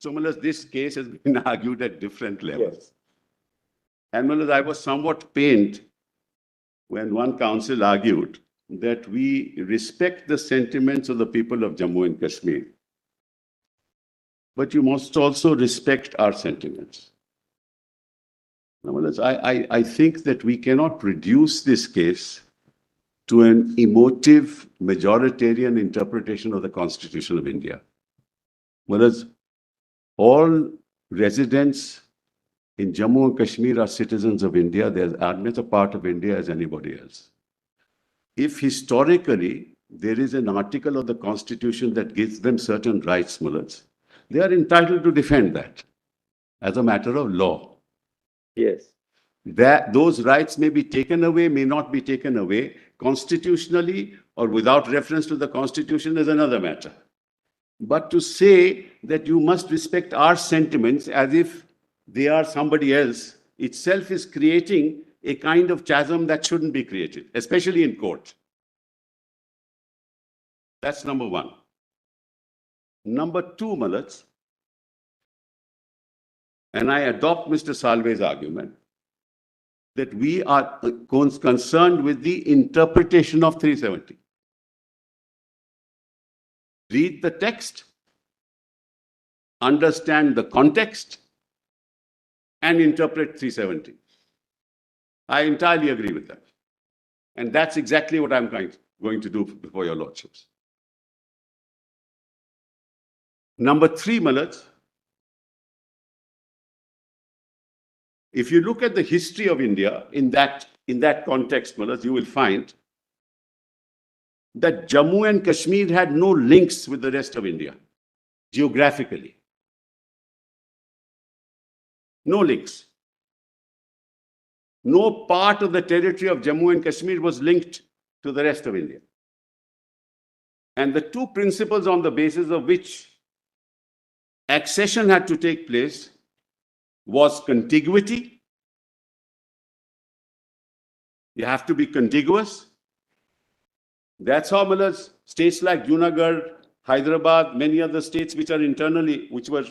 So, Mullahs, this case has been argued at different levels. Yes. And Mullahs, I was somewhat pained when one counsel argued that we respect the sentiments of the people of Jammu and Kashmir, but you must also respect our sentiments. Now, Mullahs, I think that we cannot reduce this case to an emotive, majoritarian interpretation of the Constitution of India. Whereas all residents in Jammu and Kashmir are citizens of India, they are as a part of India as anybody else. If historically there is an article of the Constitution that gives them certain rights, Mullahs, they are entitled to defend that as a matter of law. Yes. That those rights may be taken away, may not be taken away, constitutionally or without reference to the Constitution is another matter. But to say that you must respect our sentiments as if they are somebody else itself is creating a kind of chasm that shouldn't be created, especially in court. That's number one. Number two, Mullahs, and I adopt Mr. Salve's argument, that we are concerned with the interpretation of 370. Read the text, understand the context, and interpret 370. I entirely agree with that. And that's exactly what I'm going to do before your lordships. Number three, Mullahs, if you look at the history of India in that context, Mullahs, you will find that Jammu and Kashmir had no links with the rest of India, geographically. No links. No part of the territory of Jammu and Kashmir was linked to the rest of India. And the two principles on the basis of which accession had to take place was contiguity. You have to be contiguous. That's how, Mullahs, states like Junagarh, Hyderabad, many other states which are internally, which were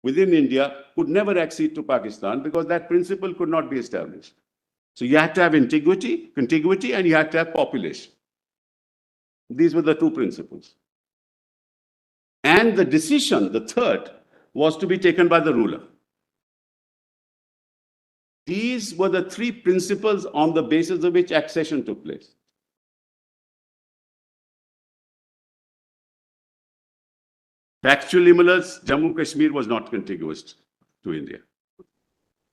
within India, could never accede to Pakistan because that principle could not be established. So you had to have contiguity, and you had to have population. These were the two principles. And the decision, the third, was to be taken by the ruler. These were the three principles on the basis of which accession took place. Factually, Mullahs, Jammu Kashmir was not contiguous to India.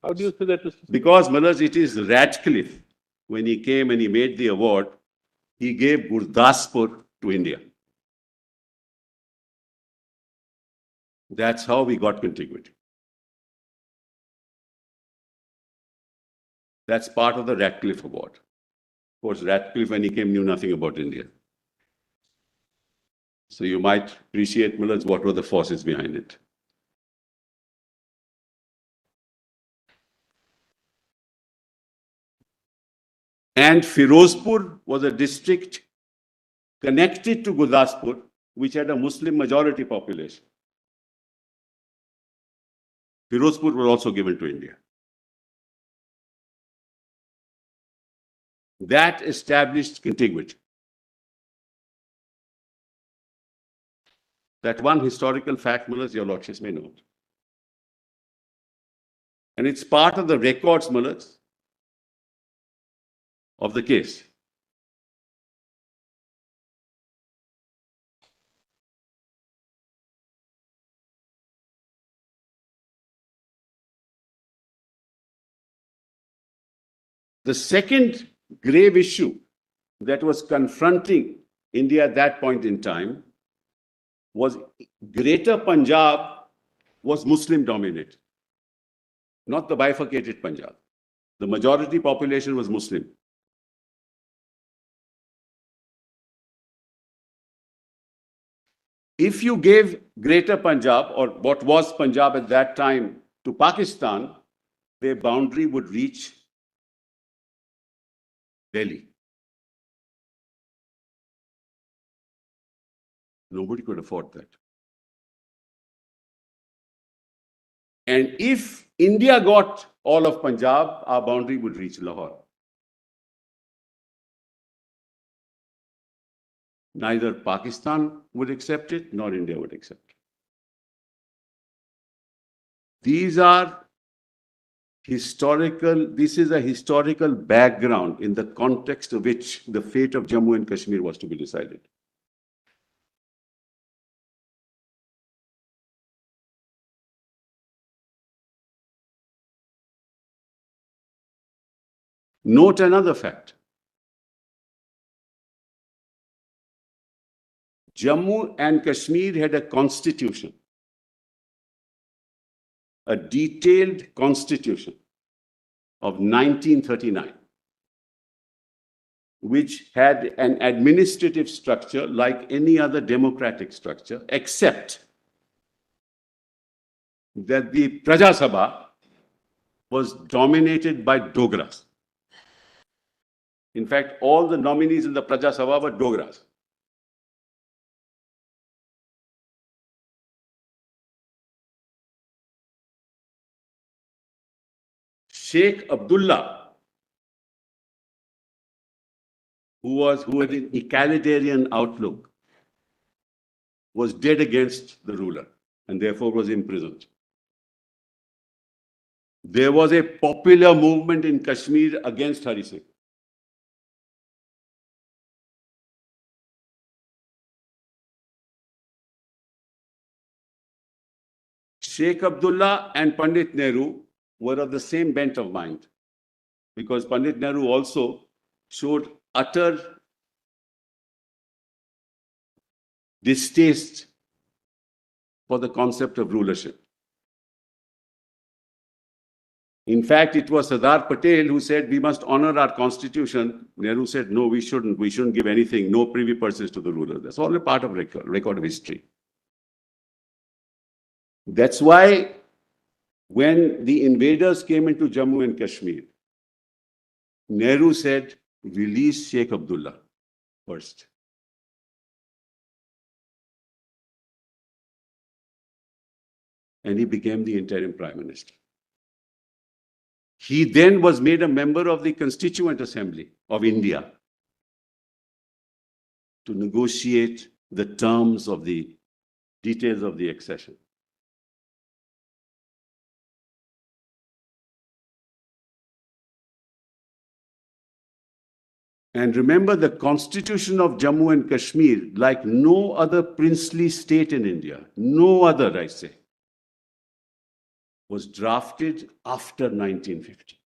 How do you say that? Because, Mullahs, it is Radcliffe, when he came and he made the award, he gave Gurdaspur to India. That's how we got contiguity. That's part of the Radcliffe Award. Of course, Radcliffe, when he came, knew nothing about India. So you might appreciate, Mullahs, what were the forces behind it. And Firozpur was a district connected to Gurdaspur, which had a Muslim majority population. Firozpur was also given to India. That established contiguity. That one historical fact, Mullahs, your lordships may note. And it's part of the records, Mullahs, of the case. The second grave issue that was confronting India at that point in time was Greater Punjab was Muslim dominated, not the bifurcated Punjab. The majority population was Muslim. If you gave Greater Punjab, or what was Punjab at that time, to Pakistan, their boundary would reach Delhi. Nobody could afford that. And if India got all of Punjab, our boundary would reach Lahore. Neither Pakistan would accept it, nor India would accept it. These are historical, this is a historical background in the context of which the fate of Jammu and Kashmir was to be decided. Note another fact. Jammu and Kashmir had a constitution, a detailed constitution of 1939, which had an administrative structure like any other democratic structure, except that the Praja Sabha was dominated by Dogras. In fact, all the nominees in the Praja Sabha were Dogras. Sheikh Abdullah, who had an egalitarian outlook, was dead against the ruler and therefore was imprisoned. There was a popular movement in Kashmir against Hari Singh. Sheikh Abdullah and Pandit Nehru were of the same bent of mind, because Pandit Nehru also showed utter distaste for the concept of rulership. In fact, it was Sardar Patel who said, we must honor our constitution. Nehru said, no, we shouldn't. We shouldn't give anything, no privy purses to the ruler. That's all a part of record of history. That's why when the invaders came into Jammu and Kashmir, Nehru said, release Sheikh Abdullah first. And he became the interim prime minister. He then was made a member of the Constituent Assembly of India to negotiate the terms of the details of the accession. And remember, the constitution of Jammu and Kashmir, like no other princely state in India, no other, I say, was drafted after 1950.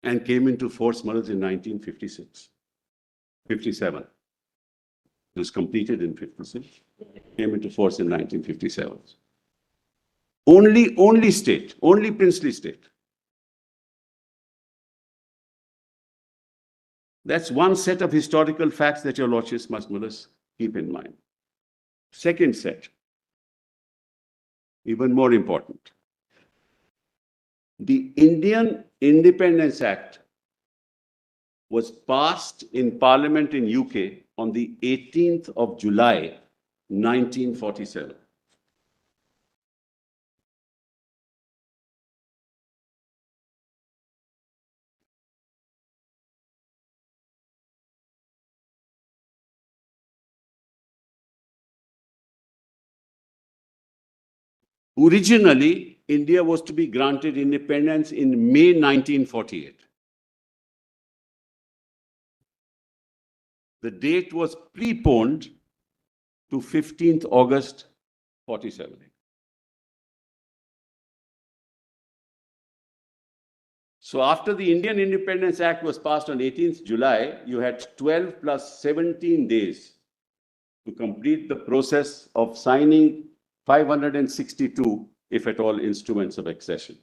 And came into force in 1956, 57. It was completed in 56, came into force in 1957. Only state, only princely state. That's one set of historical facts that your Lordships must keep in mind. Second set, even more important. The Indian Independence Act was passed in Parliament in UK on the 18th of July, 1947. Originally, India was to be granted independence in May 1948. The date was preponed to 15th August 47. So after the Indian Independence Act was passed on 18th July, you had 12 plus 17 days to complete the process of signing 562, if at all, instruments of accession.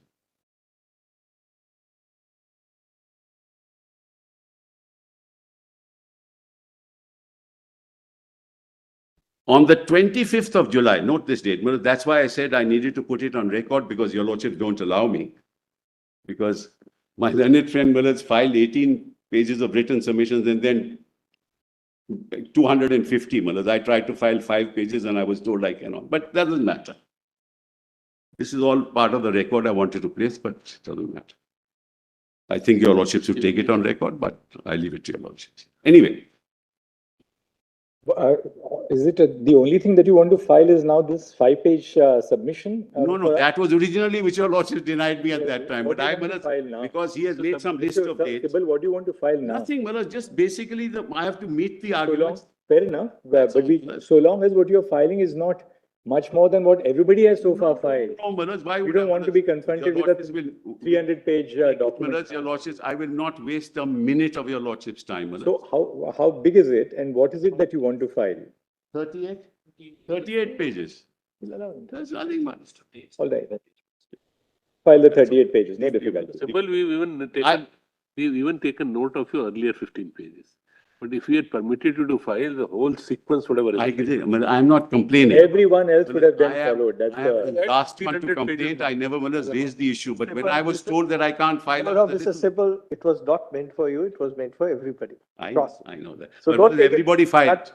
On the 25th of July, note this date, that's why I said I needed to put it on record, because your Lordships don't allow me. Because My learned friend Miller's filed 18 pages of written submissions and then 250 Millers. I tried to file 5 pages and I was told I cannot. But that doesn't matter. This is all part of the record I wanted to place, but it doesn't matter. I think your lordship should take it on record, but I leave it to your lordships. Anyway. Is it the only thing that you want to file is now this 5-page submission? No, that was originally which your lordship denied me at that time. But I, because he has made some list of dates. Sibal, what do you want to file now? Nothing, just basically I have to meet the arguments. Fair enough. But so long as what you're filing is not much more than what everybody has so far filed. No, Manoj, why we don't want to be confronted with a 300-page document. Your lordships, I will not waste a minute of your lordship's time, Manoj. So how big is it and what is it that you want to file? 38? 38 pages. There's nothing much. All right. File the 38 pages, no difficulty. Sibal, we've even taken note of your earlier 15 pages. But if we had permitted you to file, the whole sequence would have arisen. I'm not complaining. Everyone else would have then followed. That's the last one to complain. I never raised the issue. But when I was told that I can't file... No, Mr. Sibal, it was not meant for you. It was meant for everybody. I know that. So but everybody filed.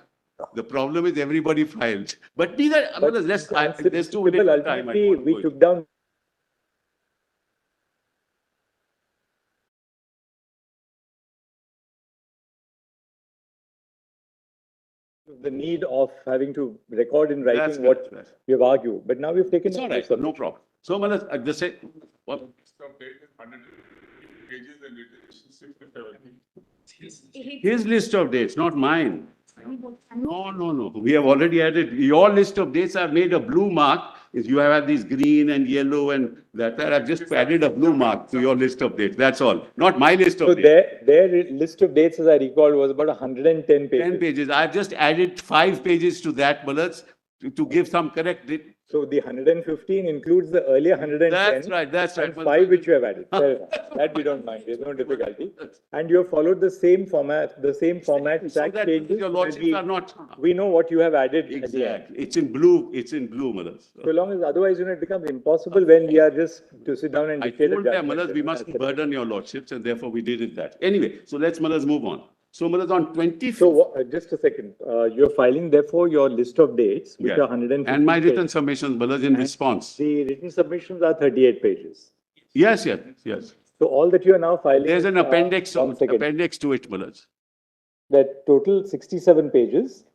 The problem is everybody filed. But neither... there's too little time. We took down... the need of having to record in writing what we have argued. But now we've taken... It's all right, no problem. So, Malas, just say... What? His list of dates, not mine. No. We have already added... Your list of dates, I've made a blue mark. You have had these green and yellow and that. I've just added a blue mark to your list of dates. That's all. Not my list of dates. So their list of dates, as I recall, was about 110 pages. 10 pages. I've just added 5 pages to that, Malas, to give some correct date. So the 115 includes the earlier 110. That's right. And 5 which you have added. That we don't mind. There's no difficulty. And you have followed the same format. So that your lordships are not... We know what you have added. Exactly. It's in blue, Malas. So long as otherwise, it becomes impossible when we are just to sit down and dictate a judgment. Malas, we must burden your lordships and therefore we did it that. Anyway, so let's, Malas, move on. So, Malas, on 25th... So, just a second. You're filing, therefore, your list of dates, which are 150 and my written submissions, Malas, in response. The written submissions are 38 pages. Yes. So, all that you are now filing... There's an appendix to it, Malas. That total 67 pages.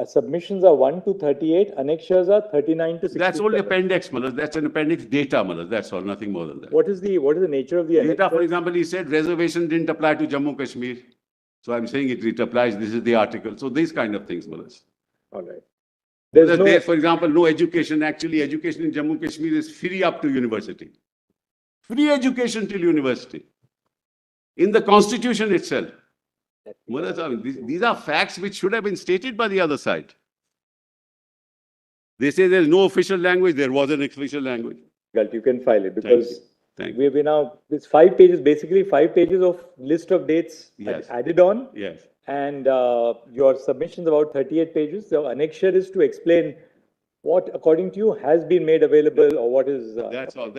Submissions are 1 to 38. Annexures are 39 to 67. That's only appendix, Malas. That's an appendix data, Malas. That's all, nothing more than that. What is the nature of the data? For example, he said reservation didn't apply to Jammu and Kashmir. So I'm saying it applies. This is the article. So these kind of things, Malas. All right. For example, no education. Actually, education in Jammu and Kashmir is free up to university. Free education till university. In the constitution itself. Malas, I mean, these are facts which should have been stated by the other side. They say there's no official language. There was an official language. You can file it because... We now, it's 5 pages, basically 5 pages of list of dates added on. Yes. And your submissions about 38 pages. The annexure is to explain what, according to you, has been made available or what is... That's all,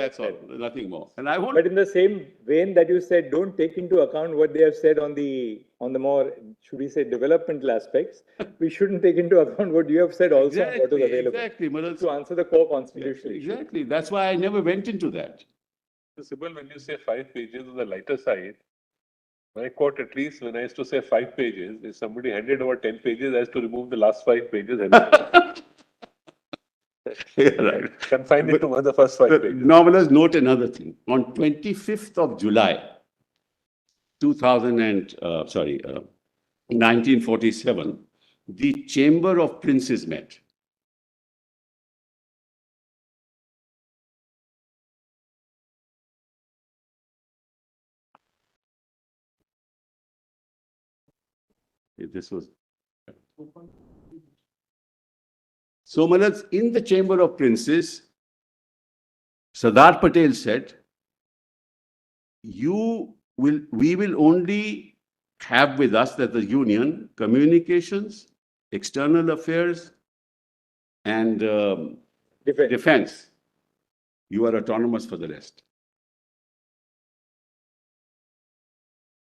nothing more. And But in the same vein that you said, don't take into account what they have said on the more, should we say, developmental aspects. We shouldn't take into account what you have said also on what is available. Exactly. To answer the core constitutional issue. Exactly. That's why I never went into that. Sibal, when you say 5 pages on the lighter side, my court, at least when I used to say 5 pages, if somebody handed over 10 pages, I has to remove the last 5 pages. Right. Confine it to the first 5 pages. Now, let's note another thing. On 25th of July, 1947, the Chamber of Princes met. This was... So, Malas, in the Chamber of Princes, Sardar Patel said, we will only have with us that the union, communications, external affairs, and defense. You are autonomous for the rest.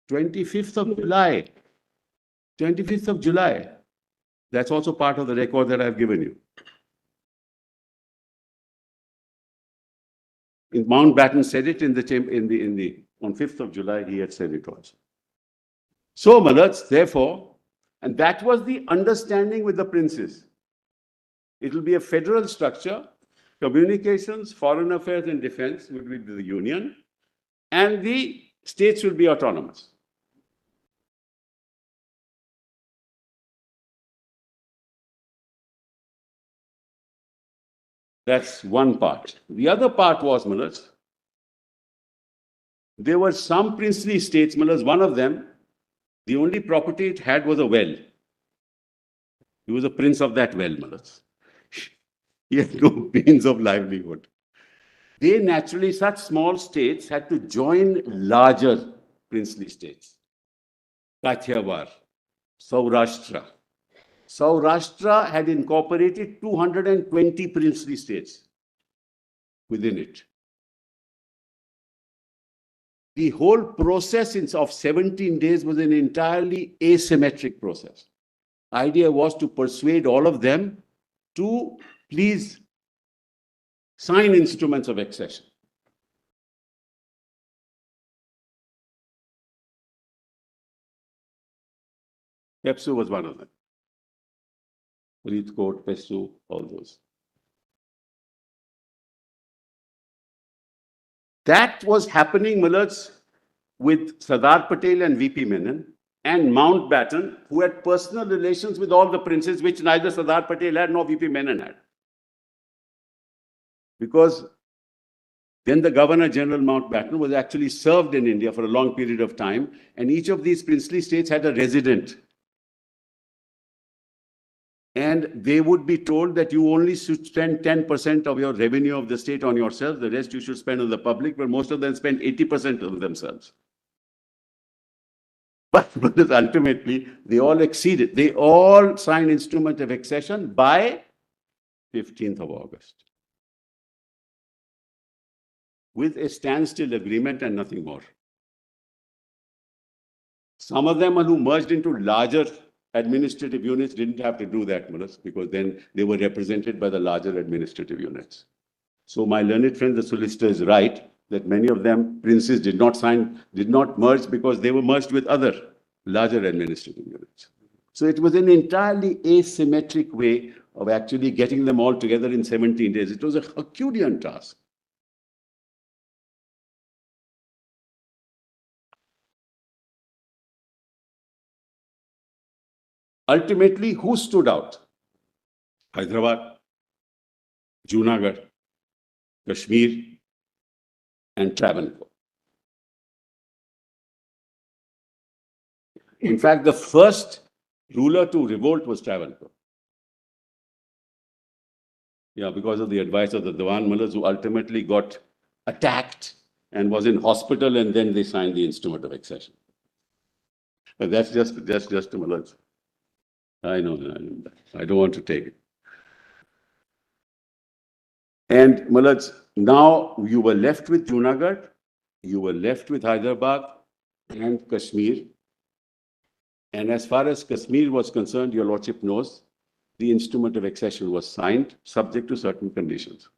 25th of July. 25th of July. That's also part of the record that I've given you. Mountbatten said it on 5th of July, he had said it also. So, my lords, therefore, and that was the understanding with the princes. It will be a federal structure, communications, foreign affairs and defense will be the union, and the states will be autonomous. That's one part. The other part was, my lords, there were some princely states, my lords, one of them, the only property it had was a well. He was a prince of that well, my lords. He had no means of livelihood. They naturally, such small states had to join larger princely states. Kathiawar, Saurashtra. Saurashtra had incorporated 220 princely states within it. The whole process of 17 days was an entirely asymmetric process. Idea was to persuade all of them to please sign instruments of accession. Pepsu was one of them. Faridkot, Pepsu, all those. That was happening, my lords, with Sardar Patel and VP Menon and Mountbatten, who had personal relations with all the princes, which neither Sardar Patel had nor VP Menon had. Because then the Governor General Mountbatten was actually served in India for a long period of time, and each of these princely states had a resident. And they would be told that you only should spend 10% of your revenue of the state on yourself, the rest you should spend on the public, but most of them spend 80% on themselves. But ultimately, they all acceded. They all signed instrument of accession by 15th of August. With a standstill agreement and nothing more. Some of them who merged into larger administrative units didn't have to do that, because then they were represented by the larger administrative units. So my learned friend, the solicitor, is right that many of them, princes, did not merge because they were merged with other larger administrative units. So it was an entirely asymmetric way of actually getting them all together in 17 days. It was a Herculean task. Ultimately, who stood out? Hyderabad, Junagarh, Kashmir, and Travancore. In fact, the first ruler to revolt was Travancore. Yeah, because of the advice of the Dewan Mullahs, who ultimately got attacked and was in hospital, and then they signed the instrument of accession. But that's just the Mullahs. I know that. I don't want to take it. And Mullahs, now you were left with Junagarh, you were left with Hyderabad and Kashmir. And as far as Kashmir was concerned, your Lordship knows, the instrument of accession was signed subject to certain conditions.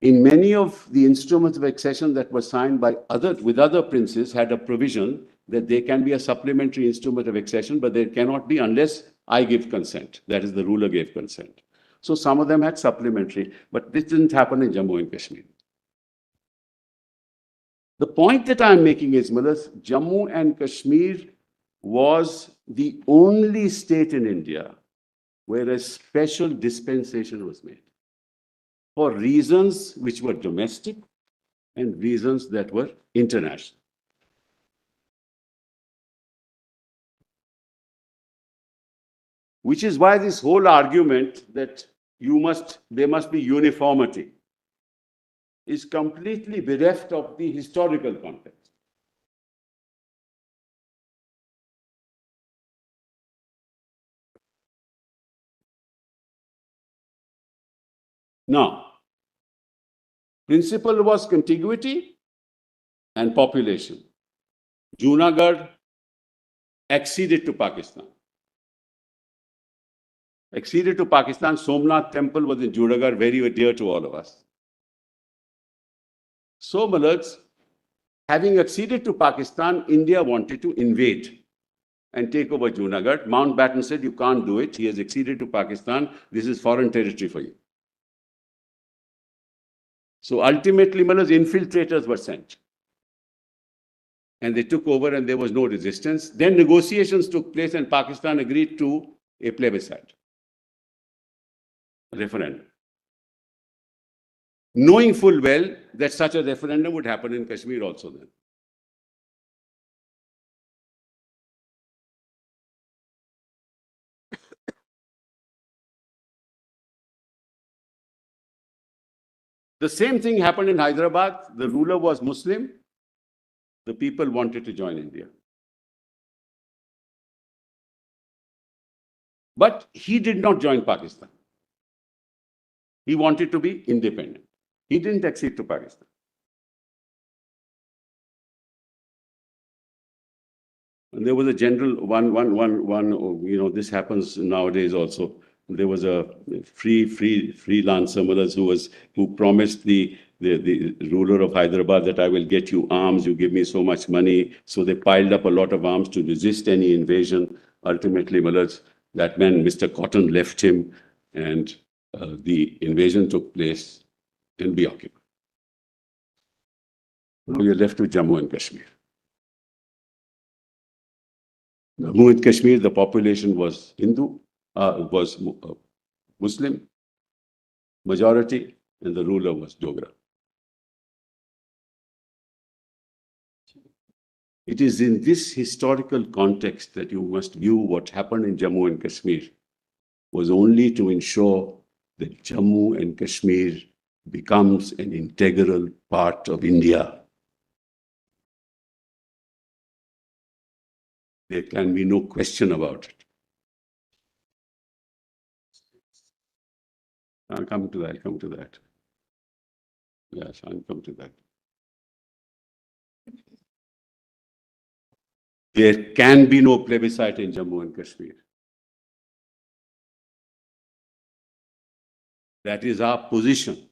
In many of the instruments of accession that were signed by other princes had a provision that there can be a supplementary instrument of accession, but there cannot be unless I give consent. That is, the ruler gave consent. So some of them had supplementary, but this didn't happen in Jammu and Kashmir. The point that I'm making is, Mullahs, Jammu and Kashmir was the only state in India where a special dispensation was made for reasons which were domestic and reasons that were international. Which is why this whole argument that there must be uniformity is completely bereft of the historical context. Now, principle was contiguity, and population. Junagarh acceded to Pakistan. Acceded to Pakistan. Somnath temple was in Junagarh, very dear to all of us. So, my lords, having acceded to Pakistan, India wanted to invade and take over Junagarh. Mountbatten said, you can't do it. He has acceded to Pakistan. This is foreign territory for you. So ultimately, my lords, infiltrators were sent. And they took over and there was no resistance. Then negotiations took place and Pakistan agreed to a plebiscite, a referendum. Knowing full well that such a referendum would happen in Kashmir also then. The same thing happened in Hyderabad. The ruler was Muslim. The people wanted to join India. But he did not join Pakistan. He wanted to be independent. He didn't accede to Pakistan. And there was a general this happens nowadays also. There was a freelancer who promised the ruler of Hyderabad that I will get you arms, you give me so much money. So they piled up a lot of arms to resist any invasion. Ultimately, that man, Mr. Cotton, left him and the invasion took place and be occupied. Now you're left with Jammu and Kashmir. Jammu and Kashmir, the population was Hindu, was Muslim majority, and the ruler was Dogra. It is in this historical context that you must view what happened in Jammu and Kashmir was only to ensure that Jammu and Kashmir becomes an integral part of India. There can be no question about it. I'll come to that. Yes, I'll come to that. There can be no plebiscite in Jammu and Kashmir. That is our position.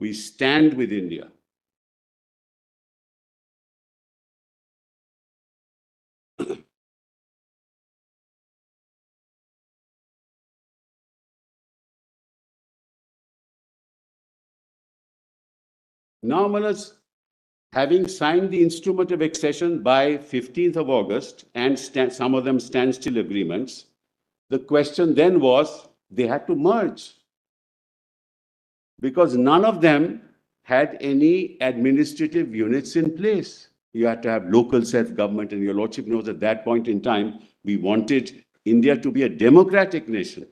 We stand with India. Now, Manas, having signed the instrument of accession by 15th of August and some of them standstill agreements, the question then was they had to merge because none of them had any administrative units in place. You had to have local self-government, and your lordship knows at that point in time, we wanted India to be a democratic nation.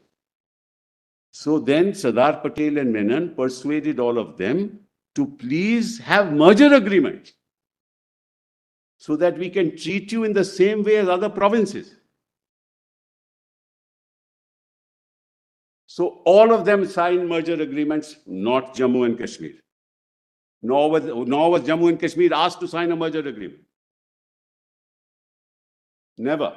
So then Sardar Patel and Menon persuaded all of them to please have merger agreements so that we can treat you in the same way as other provinces. So all of them signed merger agreements, not Jammu and Kashmir. Nor was Jammu and Kashmir asked to sign a merger agreement. Never.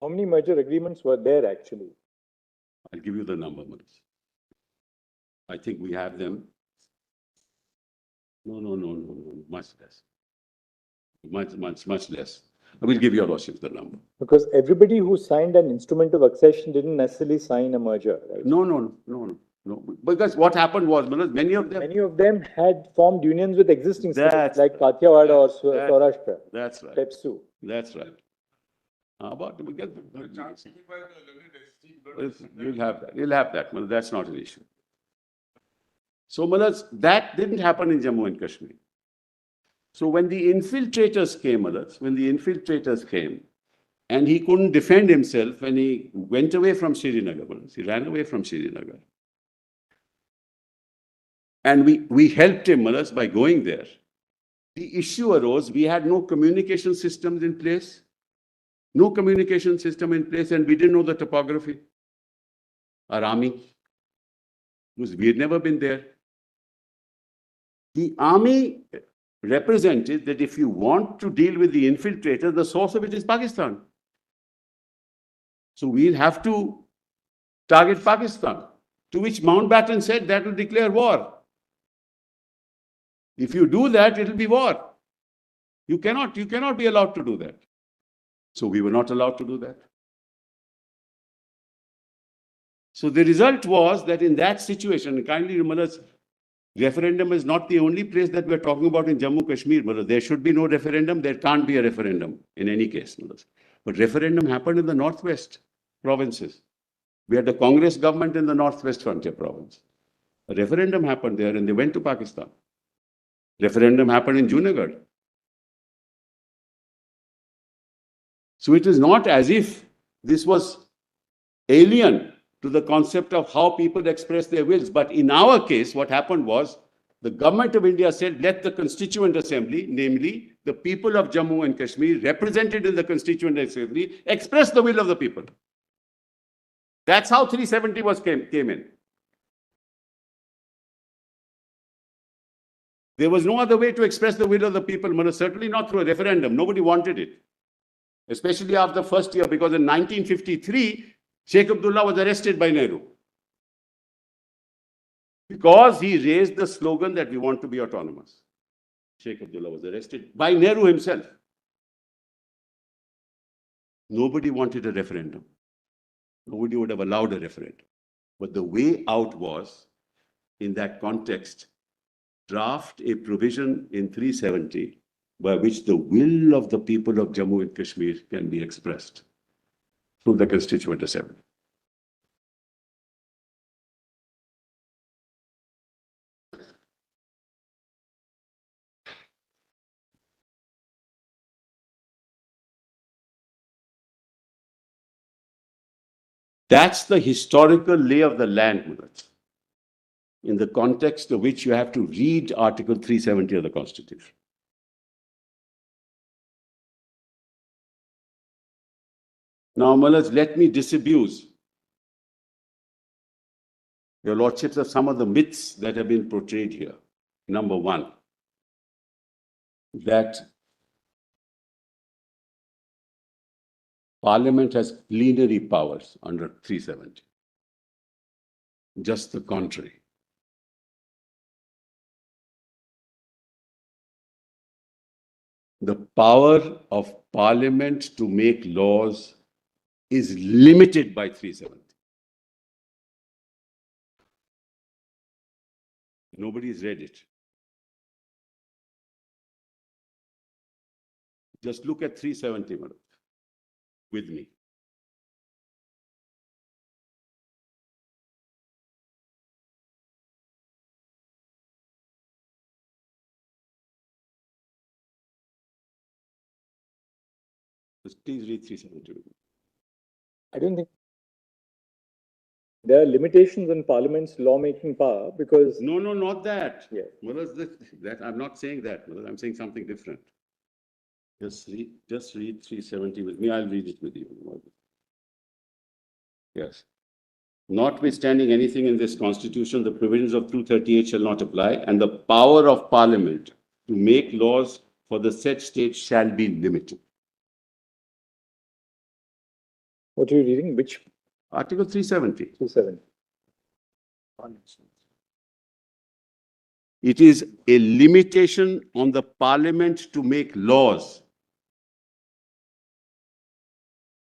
How many merger agreements were there actually? I'll give you the number, Manas. I think we have them. No, much less. Much less. I will give your lordship the number. Because everybody who signed an instrument of accession didn't necessarily sign a merger, right? No. Because what happened was, Manas, many of them had formed unions with existing states, like right. Kathiawar or Saurashtra. That's right. Pepsu. That's right. How about we get you'll have that. Well, that's not an issue. So, Manas, that didn't happen in Jammu and Kashmir. So when the infiltrators came, and he couldn't defend himself, and he went away from Srinagar, he ran away from Srinagar. And we helped him, Manas, by going there. The issue arose, we had no communication systems in place, no communication system in place, and we didn't know the topography. Our army, because we had never been there. The army represented that if you want to deal with the infiltrator, the source of it is Pakistan. So we'll have to target Pakistan, to which Mountbatten said that will declare war. If you do that, it will be war. You cannot be allowed to do that. So we were not allowed to do that. So the result was that in that situation, kindly remember, referendum is not the only place that we're talking about in Jammu and Kashmir. There should be no referendum. There can't be a referendum in any case. But referendum happened in the northwest provinces. We had the Congress government in the northwest frontier province. A referendum happened there and they went to Pakistan. Referendum happened in Junagarh. So it is not as if this was alien to the concept of how people express their wills. But in our case, what happened was the government of India said, let the Constituent Assembly, namely the people of Jammu and Kashmir, represented in the Constituent Assembly, express the will of the people. That's how 370 came in. There was no other way to express the will of the people, certainly not through a referendum. Nobody wanted it, especially after the first year, because in 1953, Sheikh Abdullah was arrested by Nehru because he raised the slogan that we want to be autonomous. Sheikh Abdullah was arrested by Nehru himself. Nobody wanted a referendum. Nobody would have allowed a referendum. But the way out was, in that context, draft a provision in 370 by which the will of the people of Jammu and Kashmir can be expressed through the Constituent Assembly. That's the historical lay of the land, Mullah, in the context of which you have to read Article 370 of the Constitution. Now, Mullah, let me disabuse Your Lordships of some of the myths that have been portrayed here. Number one, that Parliament has plenary powers under 370. Just the contrary. The power of Parliament to make laws is limited by 370. Nobody's read it. Just look at 370, madam, with me. Just please read 370 with me. I don't think there are limitations on Parliament's lawmaking power because... No, not that. Yeah. That I'm not saying that. I'm saying something different. Just read 370 with me. I'll read it with you. Yes. Notwithstanding anything in this Constitution, the provisions of 238 shall not apply, and the power of Parliament to make laws for the said state shall be limited. What are you reading? Which? Article 370. 270. It is a limitation on the Parliament to make laws.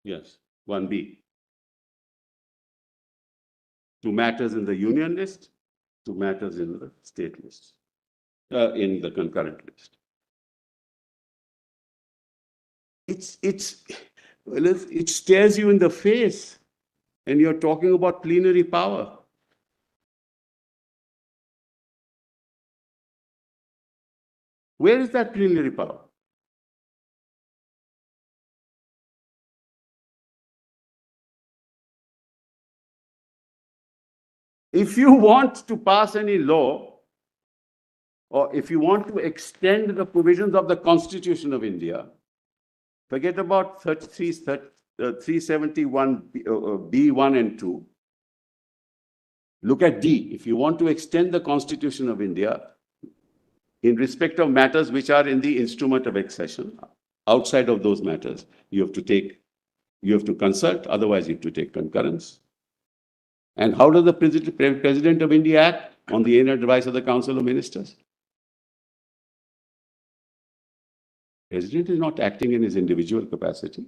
Yes, 1B. To matters in the union list, to matters in the state list, in the concurrent list. It stares you in the face, and you're talking about plenary power. Where is that plenary power? If you want to pass any law or if you want to extend the provisions of the Constitution of India, forget about 371 B1 and 2. Look at D. If you want to extend the Constitution of India in respect of matters which are in the instrument of accession, outside of those matters, you have to consult, otherwise you have to take concurrence. And how does the President of India act? On the inner advice of the Council of Ministers. President is not acting in his individual capacity.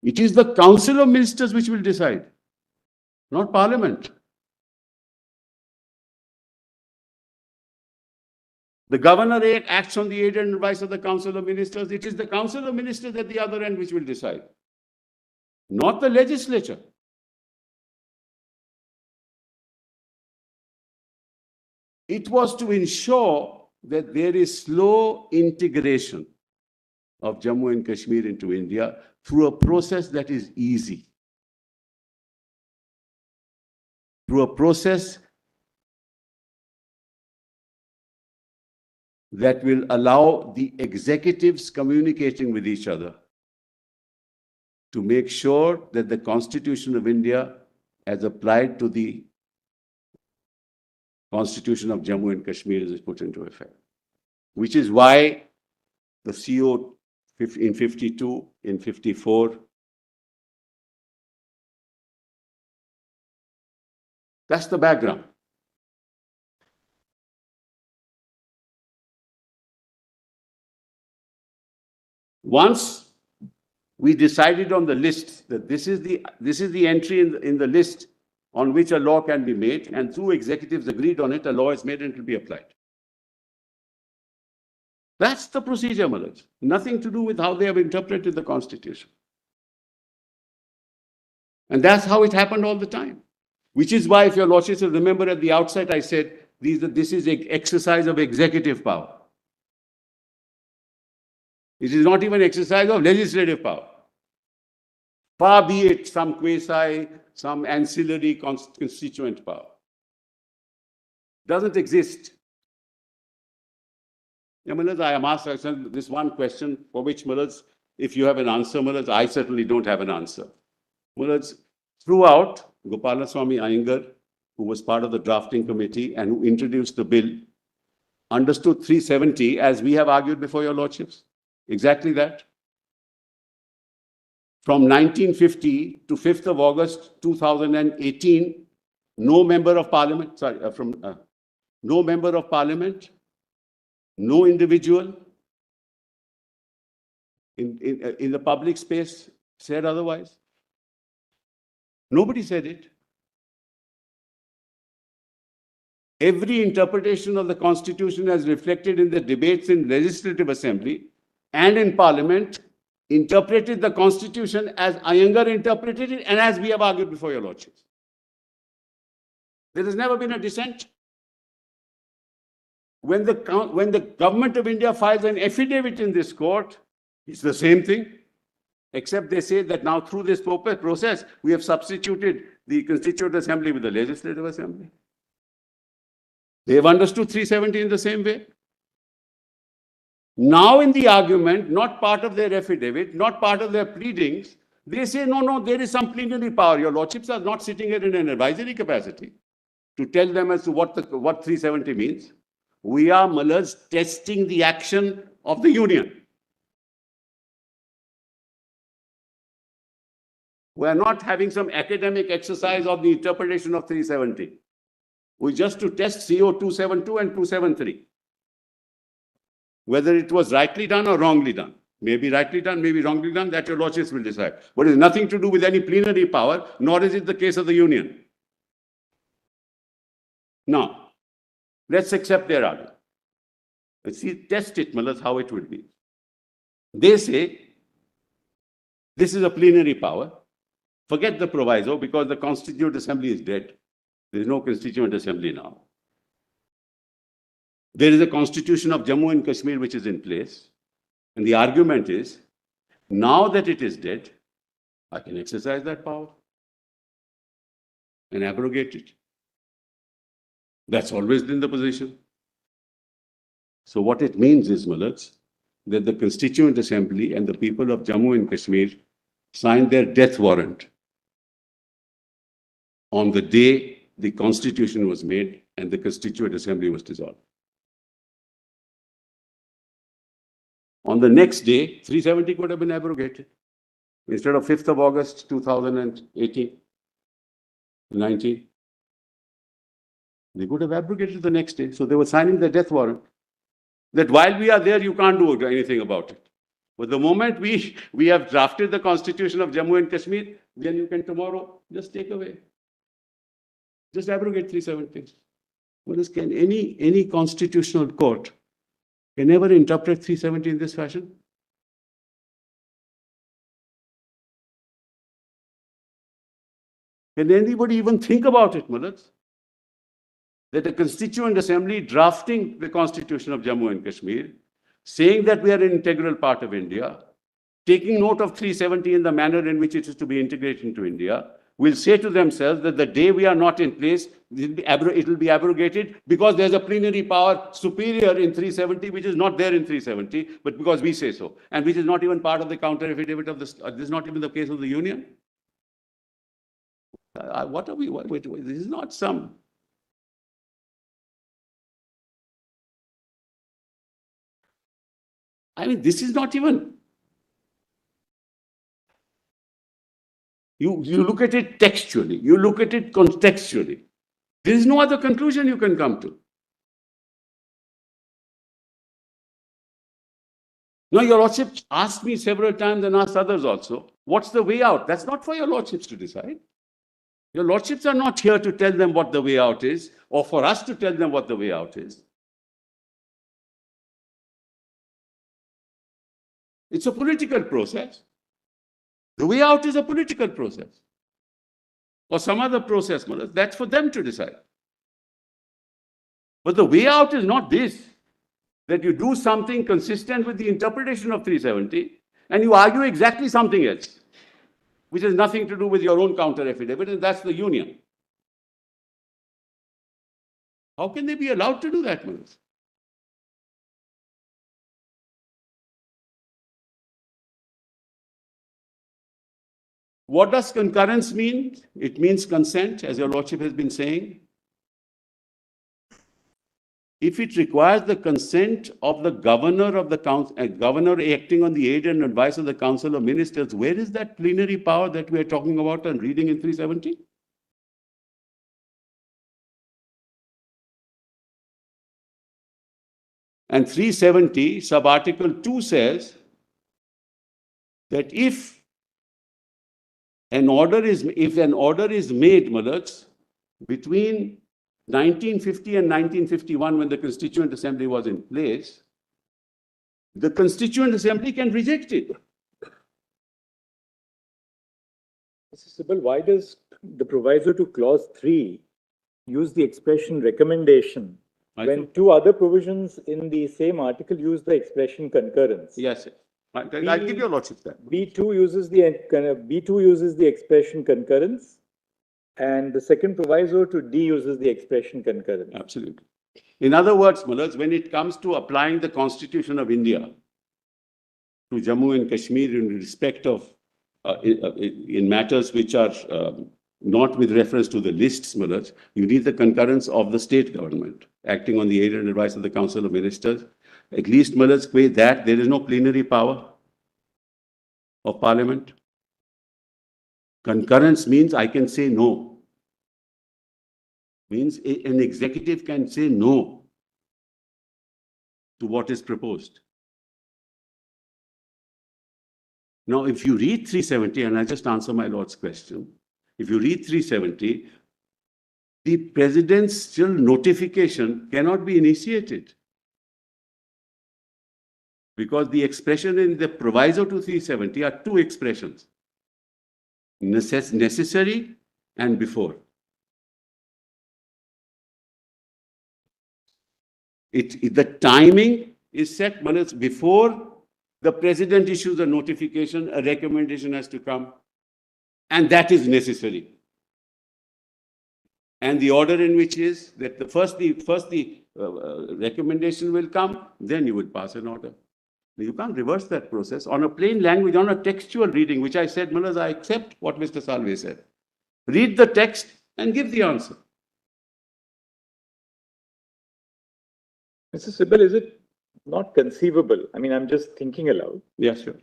It is the Council of Ministers which will decide, not Parliament. The Governor acts on the aid and advice of the Council of Ministers. It is the Council of Ministers at the other end which will decide, not the legislature. It was to ensure that there is slow integration of Jammu and Kashmir into India through a process that is easy, through a process that will allow the executives communicating with each other to make sure that the Constitution of India, as applied to the Constitution of Jammu and Kashmir, is put into effect. Which is why the CO in 52, in 54, that's the background. Once we decided on the list that this is the entry in the list on which a law can be made, and two executives agreed on it, a law is made and it will be applied. That's the procedure, Malaj. Nothing to do with how they have interpreted the Constitution. And that's how it happened all the time. Which is why, if your Lordships will remember at the outset, I said this is an exercise of executive power. It is not even exercise of legislative power. Far be it some quasi, some ancillary constituent power. Doesn't exist. Yeah, Malaj, I am asked this one question for which, Malaj, if you have an answer, Malaj, I certainly don't have an answer. Malaj, throughout, Gopalaswamy Iyengar, who was part of the drafting committee and who introduced the bill, understood 370 as we have argued before your Lordships. Exactly that. From 1950 to 5th of August 2018, no member of parliament, no member of parliament, no individual in the public space said otherwise. Nobody said it. Every interpretation of the Constitution as reflected in the debates in Legislative Assembly and in Parliament interpreted the Constitution as Iyengar interpreted it and as we have argued before your Lordships. There has never been a dissent. When the government of India files an affidavit in this court, it's the same thing, except they say that now through this process, we have substituted the Constituent Assembly with the Legislative Assembly. They have understood 370 in the same way. Now in the argument, not part of their affidavit, not part of their pleadings, they say, no, there is some plenary power. Your Lordships are not sitting here in an advisory capacity to tell them as to what 370 means. We are, Malaj, testing the action of the union. We are not having some academic exercise of the interpretation of 370. We just to test CO 272 and 273. Whether it was rightly done or wrongly done. Maybe rightly done, maybe wrongly done, that your Lordships will decide. But it has nothing to do with any plenary power, nor is it the case of the union. Now, let's accept their argument. Let's see, test it, Malaj, how it would be. They say, this is a plenary power. Forget the proviso, because the Constituent Assembly is dead. There is no Constituent Assembly now. There is a Constitution of Jammu and Kashmir which is in place. And the argument is, now that it is dead, I can exercise that power. and abrogate it. That's always been the position. So what it means is, Mullahs, that the Constituent Assembly and the people of Jammu and Kashmir signed their death warrant on the day the Constitution was made and the Constituent Assembly was dissolved. On the next day, 370 could have been abrogated. Instead of 5th of August 2018, 19, they could have abrogated the next day. So they were signing the death warrant that while we are there, you can't do anything about it. But the moment we have drafted the Constitution of Jammu and Kashmir, then you can tomorrow just take away. Just abrogate 370. Well, can any constitutional court can ever interpret 370 in this fashion? Can anybody even think about it, Mullahs? That a Constituent Assembly drafting the Constitution of Jammu and Kashmir, saying that we are an integral part of India, taking note of 370 in the manner in which it is to be integrated into India, will say to themselves that the day we are not in place, it will be abrogated because there's a plenary power superior in 370, which is not there in 370, but because we say so, and which is not even part of the counter affidavit of this is not even the case of the Union. What are we? Wait, this is not some. I mean, this is not even. You look at it textually, you look at it contextually. There is no other conclusion you can come to. Now, Your Lordship asked me several times and asked others also, what's the way out? That's not for Your Lordships to decide. Your Lordships are not here to tell them what the way out is, or for us to tell them what the way out is. It's a political process. The way out is a political process. Or some other process, that's for them to decide. But the way out is not this, that you do something consistent with the interpretation of 370 and you argue exactly something else, which has nothing to do with your own counter affidavit, and that's the Union. How can they be allowed to do that, Mullahs? What does concurrence mean? It means consent, as Your Lordship has been saying. If it requires the consent of the governor of the council, governor acting on the aid and advice of the Council of Ministers, where is that plenary power that we are talking about and reading in 370? And 370, sub-article 2 says that if an order is made, Mullahs, between 1950 and 1951, when the Constituent Assembly was in place, the Constituent Assembly can reject it. Mr. Sibal, why does the proviso to clause 3 use the expression recommendation when two other provisions in the same article use the expression concurrence? Yes, sir. I'll give Your Lordship that. B2 uses the expression concurrence, and the second proviso to D uses the expression concurrence. Absolutely. In other words, Mullahs, when it comes to applying the Constitution of India to Jammu and Kashmir in respect of in matters which are not with reference to the lists, Mullahs, you need the concurrence of the state government acting on the aid and advice of the Council of Ministers. At least, Mullahs, that there is no plenary power of Parliament. Concurrence means I can say no. Means an executive can say no to what is proposed. Now, if you read 370, and I just answer my Lord's question, if you read 370, the presidential notification cannot be initiated. Because the expression in the proviso to 370 are two expressions, necessary and before. The timing is set, Mullahs, before the president issues a notification, a recommendation has to come, and that is necessary. And the order in which is that the first recommendation will come, then you would pass an order. You can't reverse that process on a plain language, on a textual reading, which I said, Mullahs, I accept what Mr. Salve said. Read the text and give the answer. Mr. Sibal, is it not conceivable? I mean, I'm just thinking aloud. Yes, sure.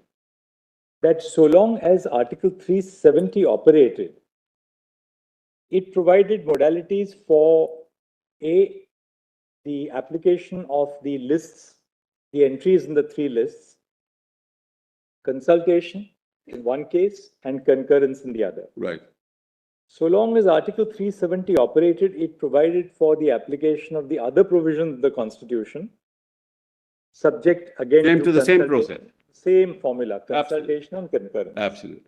That so long as Article 370 operated, it provided modalities for the application of the lists, the entries in the three lists, consultation in one case and concurrence in the other. Right. So long as Article 370 operated, it provided for the application of the other provisions of the Constitution, subject again to the same process. Same formula, consultation and concurrence. Absolutely.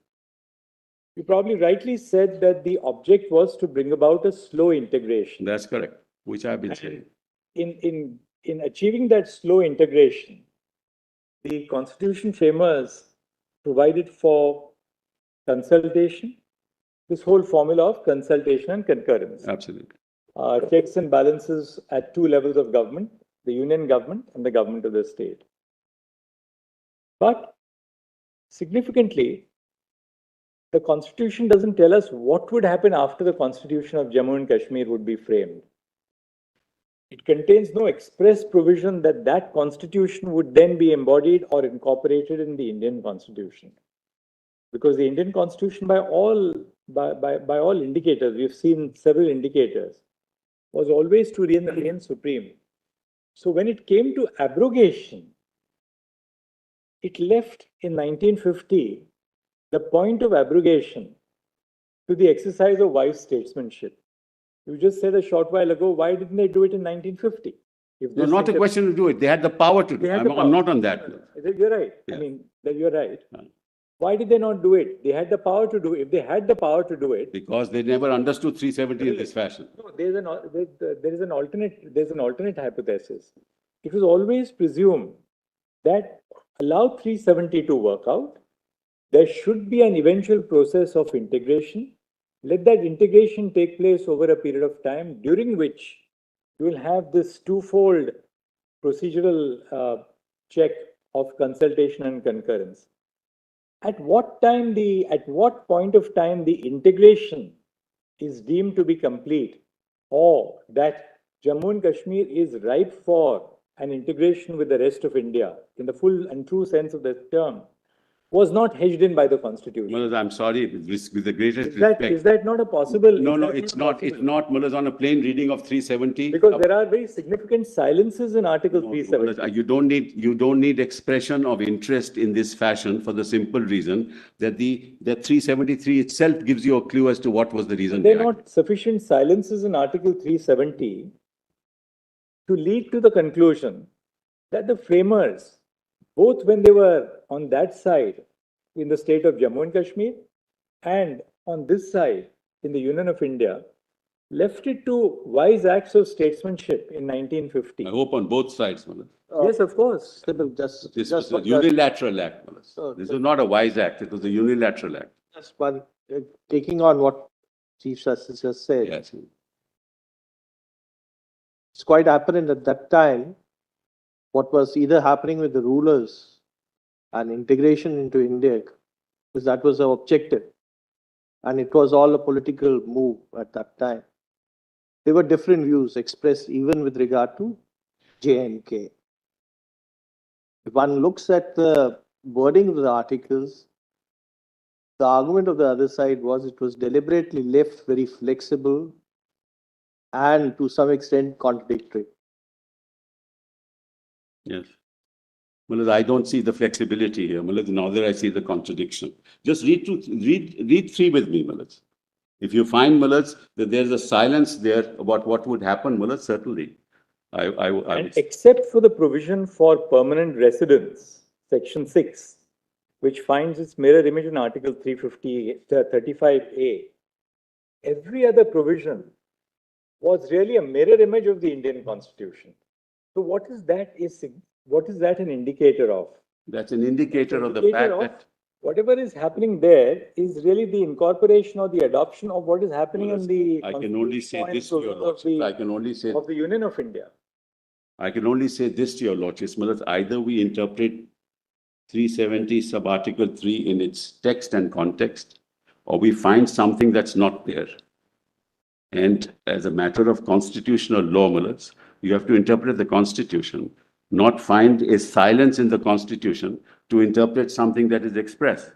You probably rightly said that the object was to bring about a slow integration. That's correct, which I've been saying. In achieving that slow integration, the Constitution framers provided for consultation, this whole formula of consultation and concurrence. Absolutely. Checks and balances at two levels of government, the union government and the government of the state. But significantly, the Constitution doesn't tell us what would happen after the Constitution of Jammu and Kashmir would be framed. It contains no express provision that that Constitution would then be embodied or incorporated in the Indian Constitution. Because the Indian Constitution, by all indicators, we've seen several indicators, was always to reign supreme. So when it came to abrogation, it left in 1950 the point of abrogation to the exercise of wise statesmanship. You just said a short while ago, why didn't they do it in 1950? No, not a question to do it. They had the power to do it. I'm not on that. You're right. Yeah. I mean, you're right. Yeah. Why did they not do it? They had the power to do it. If they had the power to do it, because they never understood 370 in this fashion. No, there's an alternate hypothesis. It was always presumed that allow 370 to work out. There should be an eventual process of integration. Let that integration take place over a period of time, during which you will have this twofold procedural check of consultation and concurrence. At what point of time the integration is deemed to be complete, or that Jammu and Kashmir is ripe for an integration with the rest of India in the full and true sense of the term, was not hedged in by the Constitution. Mullahs, I'm sorry, with the greatest respect. Is that not a possible? No, it's not. It's not, Mullahs, on a plain reading of 370. Because there are very significant silences in Article 370. Mullahs, you don't need expression of interest in this fashion for the simple reason that that 373 itself gives you a clue as to what was the reason. There are not sufficient silences in Article 370 to lead to the conclusion that the framers, both when they were on that side in the state of Jammu and Kashmir and on this side in the Union of India, left it to wise acts of statesmanship in 1950. I hope on both sides, Mullahs. Yes, of course. This was a unilateral act, Mullahs. This was not a wise act. It was a unilateral act. Just one, taking on what Chief Justice just said. Yes. It's quite apparent at that time what was either happening with the rulers and integration into India, because that was the objective. And it was all a political move at that time. There were different views expressed even with regard to J&K. If one looks at the wording of the articles, the argument of the other side was it was deliberately left very flexible and to some extent contradictory. Yes. Mullahs, I don't see the flexibility here, Mullahs, neither I see the contradiction. Just read 3 with me, Mullahs. If you find, Mullahs, that there's a silence there about what would happen, Mullahs, certainly. And except for the provision for permanent residence, Section 6, which finds its mirror image in Article 35A, every other provision was really a mirror image of the Indian Constitution. So what is that an indicator of? That's an indicator of the fact that whatever is happening there is really the incorporation or the adoption of what is happening in the. I can only say this to your lordships. I can only say of the Union of India. I can only say this to your lordships. Either we interpret 370 sub-article 3 in its text and context, or we find something that's not there. And as a matter of constitutional law, you have to interpret the Constitution, not find a silence in the Constitution to interpret something that is expressed.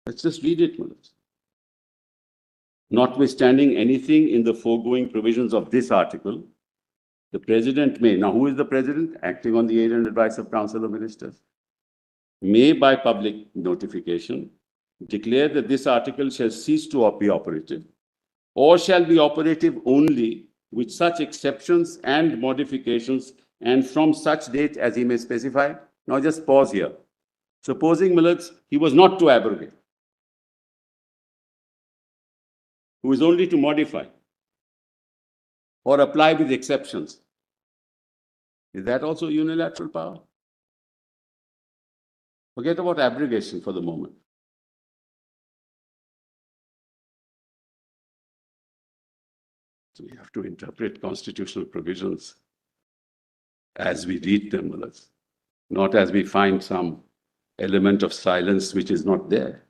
Let's just read it, Notwithstanding anything in the foregoing provisions of this article, the President may, now who is the President? Acting on the aid and advice of Council of Ministers, may by public notification declare that this article shall cease to be operative, or shall be operative only with such exceptions and modifications and from such date as he may specify. Now just pause here. Supposing, he was not to abrogate, who is only to modify or apply with exceptions. Is that also unilateral power? Forget about abrogation for the moment. So we have to interpret constitutional provisions as we read them, not as we find some element of silence which is not there.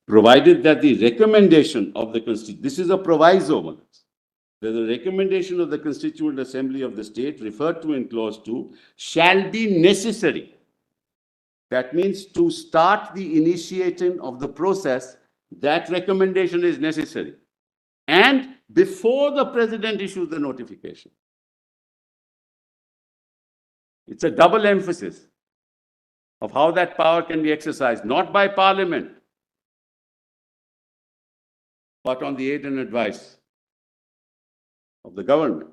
Provided that the recommendation of the Constitution, this is a proviso, that the recommendation of the Constituent Assembly of the state referred to in clause 2 shall be necessary. That means to start the initiating of the process, that recommendation is necessary. And before the President issues the notification. It's a double emphasis of how that power can be exercised, not by Parliament, but on the aid and advice of the government.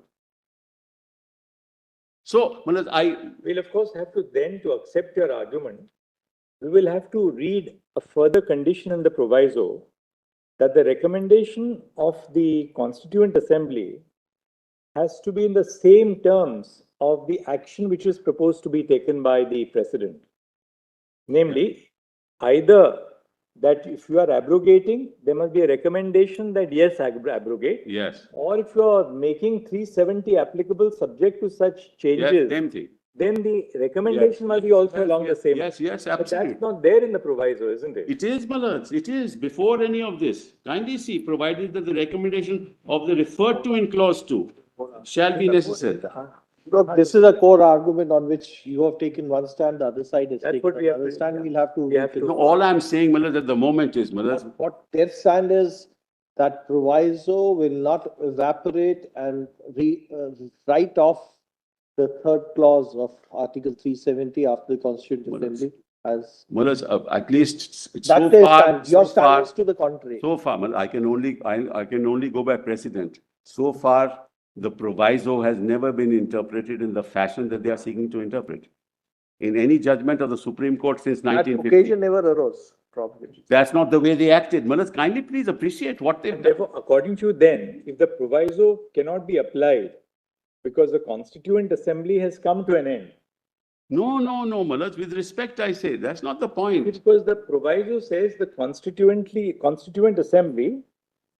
So, we'll of course have to then, to accept your argument, we will have to read a further condition in the proviso that the recommendation of the Constituent Assembly has to be in the same terms of the action which is proposed to be taken by the President. Namely, either that if you are abrogating, there must be a recommendation that yes, abrogate. yes. Or if you are making 370 applicable subject to such changes, Yes, same thing. then the recommendation must be also along the same. Yes, yes, But absolutely. that's not there in the proviso, isn't it? It is, it is, before any of this. Kindly see, provided that the recommendation of the referred to in clause 2 shall be necessary. Look, this is a core argument on which you have taken one stand, the other side has That's taken what we have another to- stand. yeah. We'll have to. We have to- No, all I'm saying, at the moment is, What their stand is that proviso will not evaporate and write off the third clause of Article 370 after the Constituent Assembly as. at least That's so their far, stand. Your so stand far, is to the contrary. so far, I can only go by precedent. So far, the proviso has never been interpreted in the fashion that they are seeking to interpret. In any judgment of the Supreme Court since That 1950. occasion never arose, probably. That's not the way they acted. Kindly please appreciate what they've And done. therefore, according to you then, if the proviso cannot be applied because the Constituent Assembly has come to an end. No, Malaj, with respect I say, that's not the point. Because the proviso says the Constituent Assembly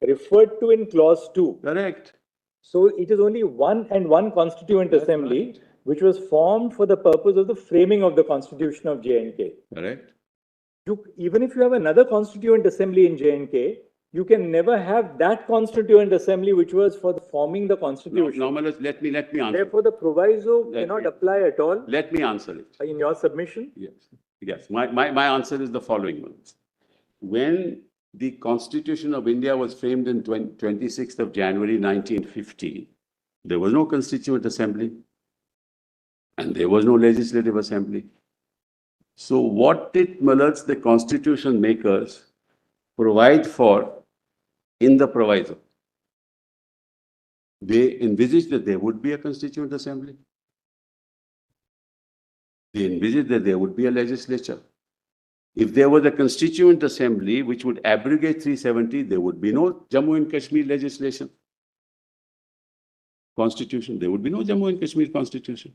referred to in clause 2. Correct. So it is only one Constituent Assembly which was formed for the purpose of the framing of the Constitution of J&K. Correct. Even if you have another Constituent Assembly in J&K, you can never have that Constituent Assembly which was for forming the Constitution. No, Malaj, let me answer. Therefore, the proviso Let cannot me- apply at all Let me answer it. in your submission. Yes. My answer is the following one. When the Constitution of India was framed in 26th of January 1950, there was no Constituent Assembly and there was no Legislative Assembly. So what did the Constitution makers provide for in the proviso? They envisaged that there would be a Constituent Assembly. They envisaged that there would be a legislature. If there was a Constituent Assembly which would abrogate 370, there would be no Jammu and Kashmir legislation. Constitution. There would be no Jammu and Kashmir constitution.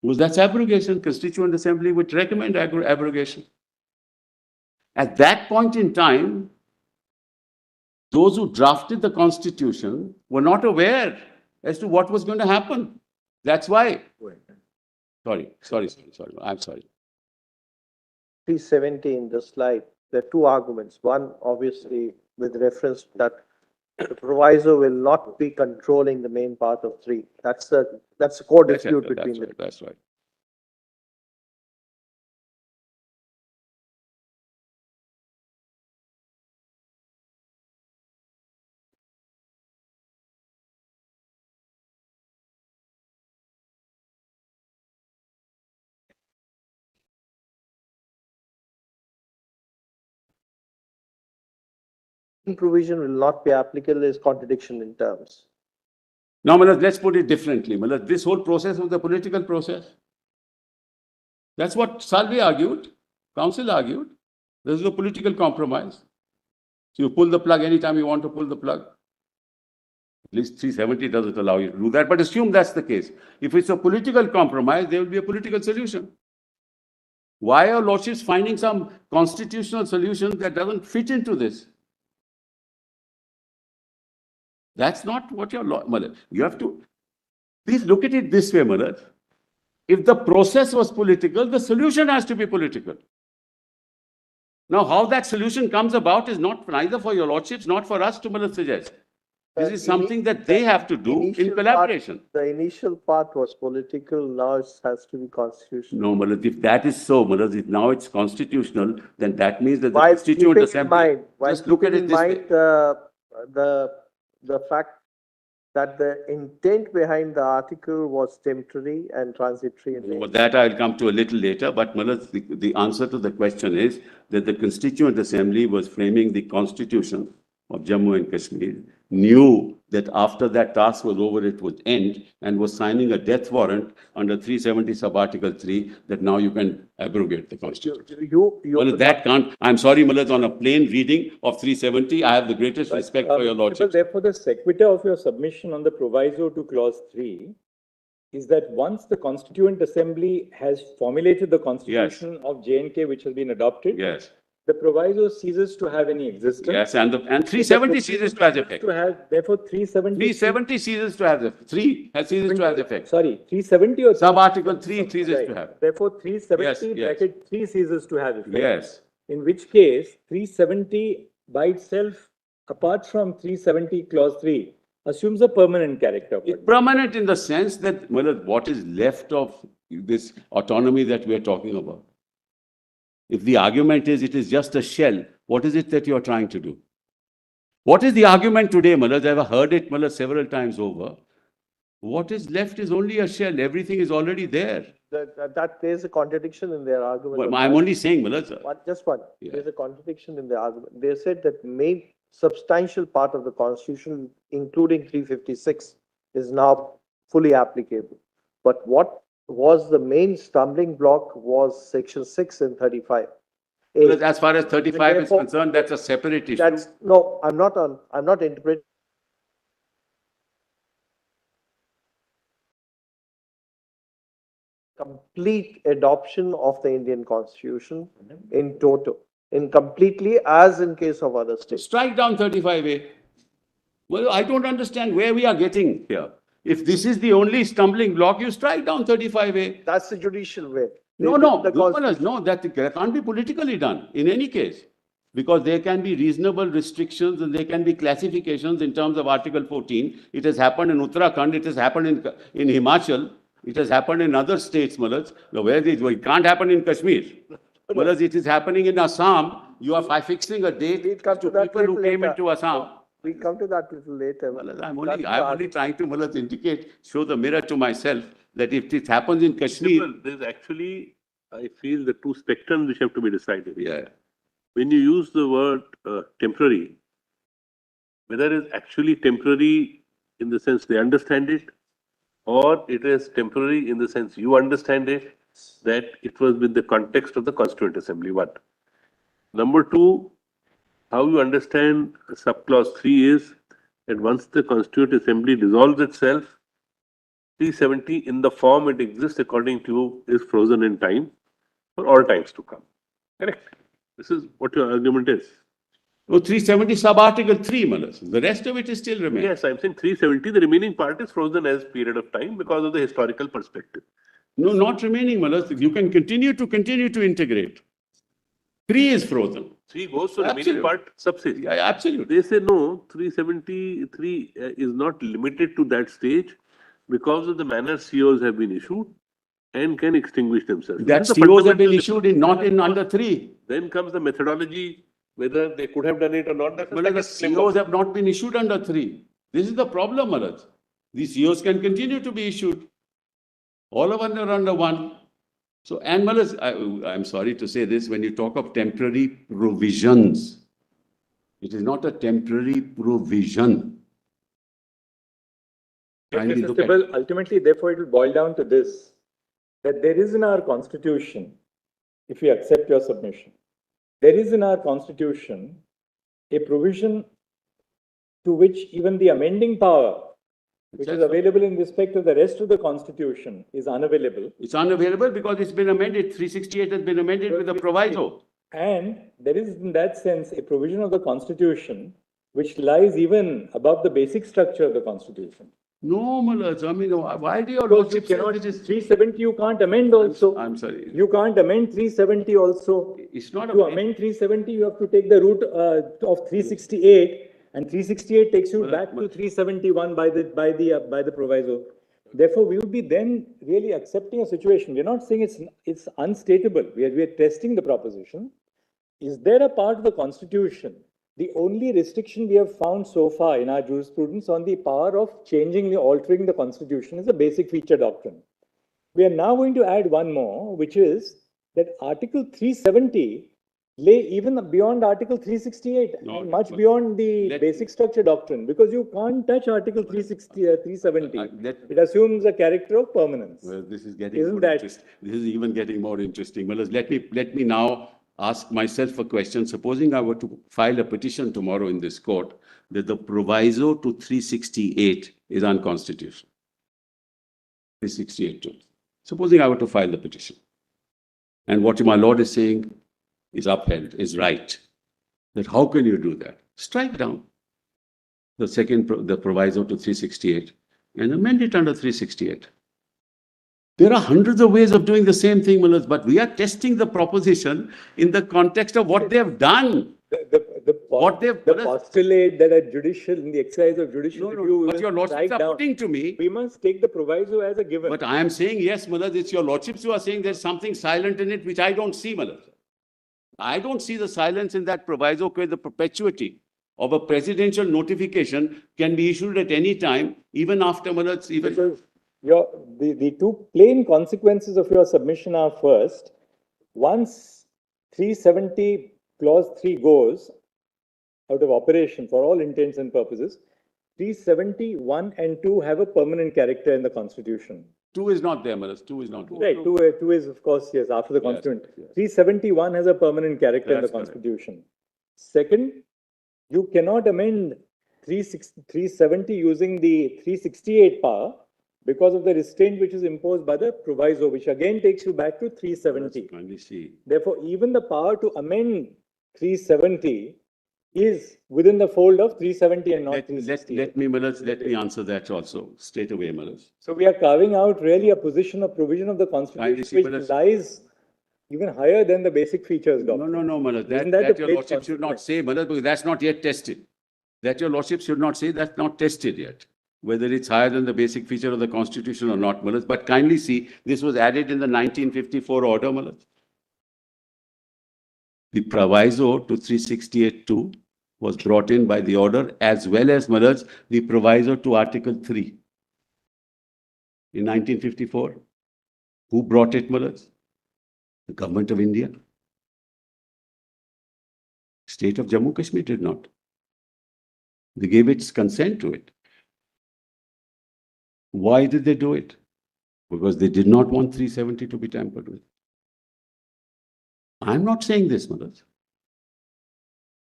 Because that's abrogation. Constituent Assembly would recommend abrogation. At that point in time, those who drafted the Constitution were not aware as to what was going to happen. That's why. Sorry. I'm sorry. 370 in the slide, there are two arguments. One, obviously, with reference that the proviso will not be controlling the main part of 3. That's the core dispute between them. That's right. Provision will not be applicable is contradiction in terms. Now, Malad, let's put it differently. Malad, this whole process was the political process. That's what Salve argued, council argued. This is a political compromise. So you pull the plug anytime you want to pull the plug. At least 370 doesn't allow you to do that, but assume that's the case. If it's a political compromise, there will be a political solution. Why are lordships finding some constitutional solution that doesn't fit into this? That's not what your law, Malad. You have to, please look at it this way, Malad. If the process was political, the solution has to be political. Now, how that solution comes about is not neither for your lordships, not for us to Malad suggest. This is something that they have to do in collaboration. The initial part was political, now it has to be constitutional. No, Malad, if that is so, Malad, if now it's constitutional, then that means that the Constituent Assembly, just look at it this way. The fact that the intent behind the article was temporary and transitory. But that I'll come to a little later. But Malad, the answer to the question is that the Constituent Assembly was framing the Constitution of Jammu and Kashmir, knew that after that task was over, it would end, and was signing a death warrant under 370 sub-article 3 that now you can abrogate the Constitution. Well, that can't, I'm sorry, Malad, on a plain reading of 370, I have the greatest respect for your lordship. Therefore, the sequitur of your submission on the proviso to clause 3 is that once the Constituent Assembly has formulated the Constitution of J&K, which has been adopted, Yes. the proviso ceases to have any existence. Yes, and 370 ceases to have effect. Therefore, 370 ceases to have effect. 3 ceases to have effect. Sorry, 370 or Sub-article 3 ceases to have. Therefore, 370 Yes. bracket 3 ceases to have effect. Yes. In which case, 370 by itself, apart from 370 clause 3, assumes a permanent character. It's permanent in the sense that, Malad, what is left of this autonomy that we are talking about? If the argument is it is just a shell, what is it that you are trying to do? What is the argument today, Malad? I've heard it, Malad, several times over. What is left is only a shell. Everything is already there. That there's a contradiction in their argument. Well, I'm only saying, Malad, sir. Just one. Yeah. There's a contradiction in their argument. They said that main substantial part of the Constitution, including 356, is now fully applicable. But what was the main stumbling block was section 6 and 35. As far as 35 is concerned, that's a separate issue. I'm not interpreting. Complete adoption of the Indian Constitution in toto, in completely, as in case of other states. Strike down 35A. Well, I don't understand where we are getting here. If this is the only stumbling block, you strike down 35A. That's the judicial way. No, that can't be politically done in any case. Because there can be reasonable restrictions and there can be classifications in terms of Article 14. It has happened in Uttarakhand, it has happened in Himachal, it has happened in other states, Malad. It can't happen in Kashmir. Malad, it is happening in Assam. You are fixing a date to people who came into Assam. We'll come to that a little later. Malad, I'm only trying to, Malad, indicate, show the mirror to myself that if it happens in Kashmir. There's actually, I feel, the two spectrums which have to be decided. Yeah. When you use the word temporary, whether it is actually temporary in the sense they understand it, or it is temporary in the sense you understand it, that it was with the context of the Constituent Assembly, one. Number two, how you understand subclause 3 is that once the Constituent Assembly dissolves itself, 370 in the form it exists according to you is frozen in time for all times to come. Correct? This is what your argument is. No, 370 sub-article 3, Malas. The rest of it is still remains. Yes, I'm saying 370, the remaining part is frozen as period of time because of the historical perspective. No, not remaining, Malas. You can continue to integrate. 3 is frozen. 3 goes to remaining Absolutely. part subsist. Yeah, absolutely. They say no, 373 is not limited to that stage because of the manner COs have been issued and can extinguish themselves. That This is the COs have been fundamental issued in not in under 3. Then comes the methodology, whether they could have done it or not. That's But like the a slim COs box. have not been issued under 3. This is the problem, Maharaj. These COs can continue to be issued. All of them are under 1. So, and Maharaj, I'm sorry to say this, when you talk of temporary provisions, it is not a temporary provision. Kindly Mr. look at- Sibal, ultimately, therefore, it will boil down to this, that there is in our constitution, if we accept your submission, there is in our constitution a provision to which even the amending power, which is available in respect of the rest of the constitution, is unavailable. It's unavailable because it's been amended. 368 has been amended with a proviso. And there is, in that sense, a provision of the constitution which lies even above the basic structure of the constitution. No, Maharaj, I mean, why do your Because you lordship say cannot, it is? 370 you can't amend also. I'm sorry. You can't amend 370 also. It's not To amend 370, you have to take the route of 368, and 368 takes you back to 371 by the proviso. Therefore, we would be then really accepting a situation. We're not saying it's unstateable. We are testing the proposition. Is there a part of the Constitution? The only restriction we have found so far in our jurisprudence on the power of altering the Constitution is a basic feature doctrine. We are now going to add one more, which is that Article 370 lay even beyond Article 368, No, much but beyond the let- basic structure doctrine, because you can't touch Article 370. It assumes a character of permanence. Well, this is getting Isn't more that- interesting. This is even getting more interesting. Well, let me now ask myself a question. Supposing I were to file a petition tomorrow in this court that the proviso to 368 is unconstitutional. 368 too. Supposing I were to file the petition, and what my lord is saying is upheld, is right. That how can you do that? Strike down the proviso to 368 and amend it under 368. There are hundreds of ways of doing the same thing, Mullah, but we are testing the proposition in the context of what they have done. The postulate that a judicial, in the exercise of judicial review, What will your lordships strike are down. putting to me. We must take the proviso as a given. But I am saying, yes, Mullah, it's your lordships who are saying there's something silent in it, which I don't see, Mullah. I don't see the silence in that proviso where the perpetuity of a presidential notification can be issued at any time, even after Mullah, even. Because the two plain consequences of your submission are, first, once 370 clause 3 goes out of operation for all intents and purposes, 371 and 2 have a permanent character in the Constitution. 2 is not there, Mullah. 2 is not there. Right, 2 is, of course, yes, after the Constitution. yes. 371 has a permanent character in the That's correct. Constitution. Second, you cannot amend 370 using the 368 power because of the restraint which is imposed by the proviso, which again takes you back to 370. Kindly see. Therefore, even the power to amend 370 is within the fold of 370 and not Let 368. let me answer that also straight away, Mullah. So we are carving out really a provision of the Constitution see, which but it's- lies even higher than the basic features doctrine. No, Mullah. Isn't that That the your great lordship should not consequence? say, Mullah, because that's not yet tested. That your lordship should not say, that's not tested yet. Whether it's higher than the basic feature of the Constitution or not, Mullah. But kindly see, this was added in the 1954 order, Mullah. The proviso to 368(2) was brought in by the order, as well as, Mullah, the proviso to Article 3. In 1954, who brought it, Mullah? The government of India. State of Jammu and Kashmir did not. They gave its consent to it. Why did they do it? Because they did not want 370 to be tampered with. I'm not saying this, Mullah.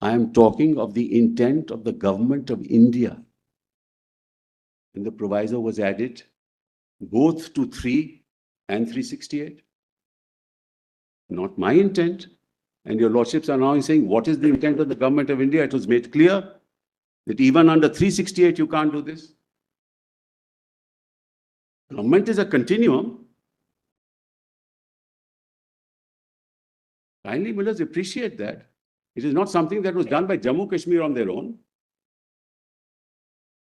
I am talking of the intent of the government of India. When the proviso was added both to 3 and 368. Not my intent. And your lordships are now saying, what is the intent of the government of India? It was made clear that even under 368, you can't do this. Government is a continuum. Kindly, Millers, appreciate that. It is not something that was done by Jammu and Kashmir on their own.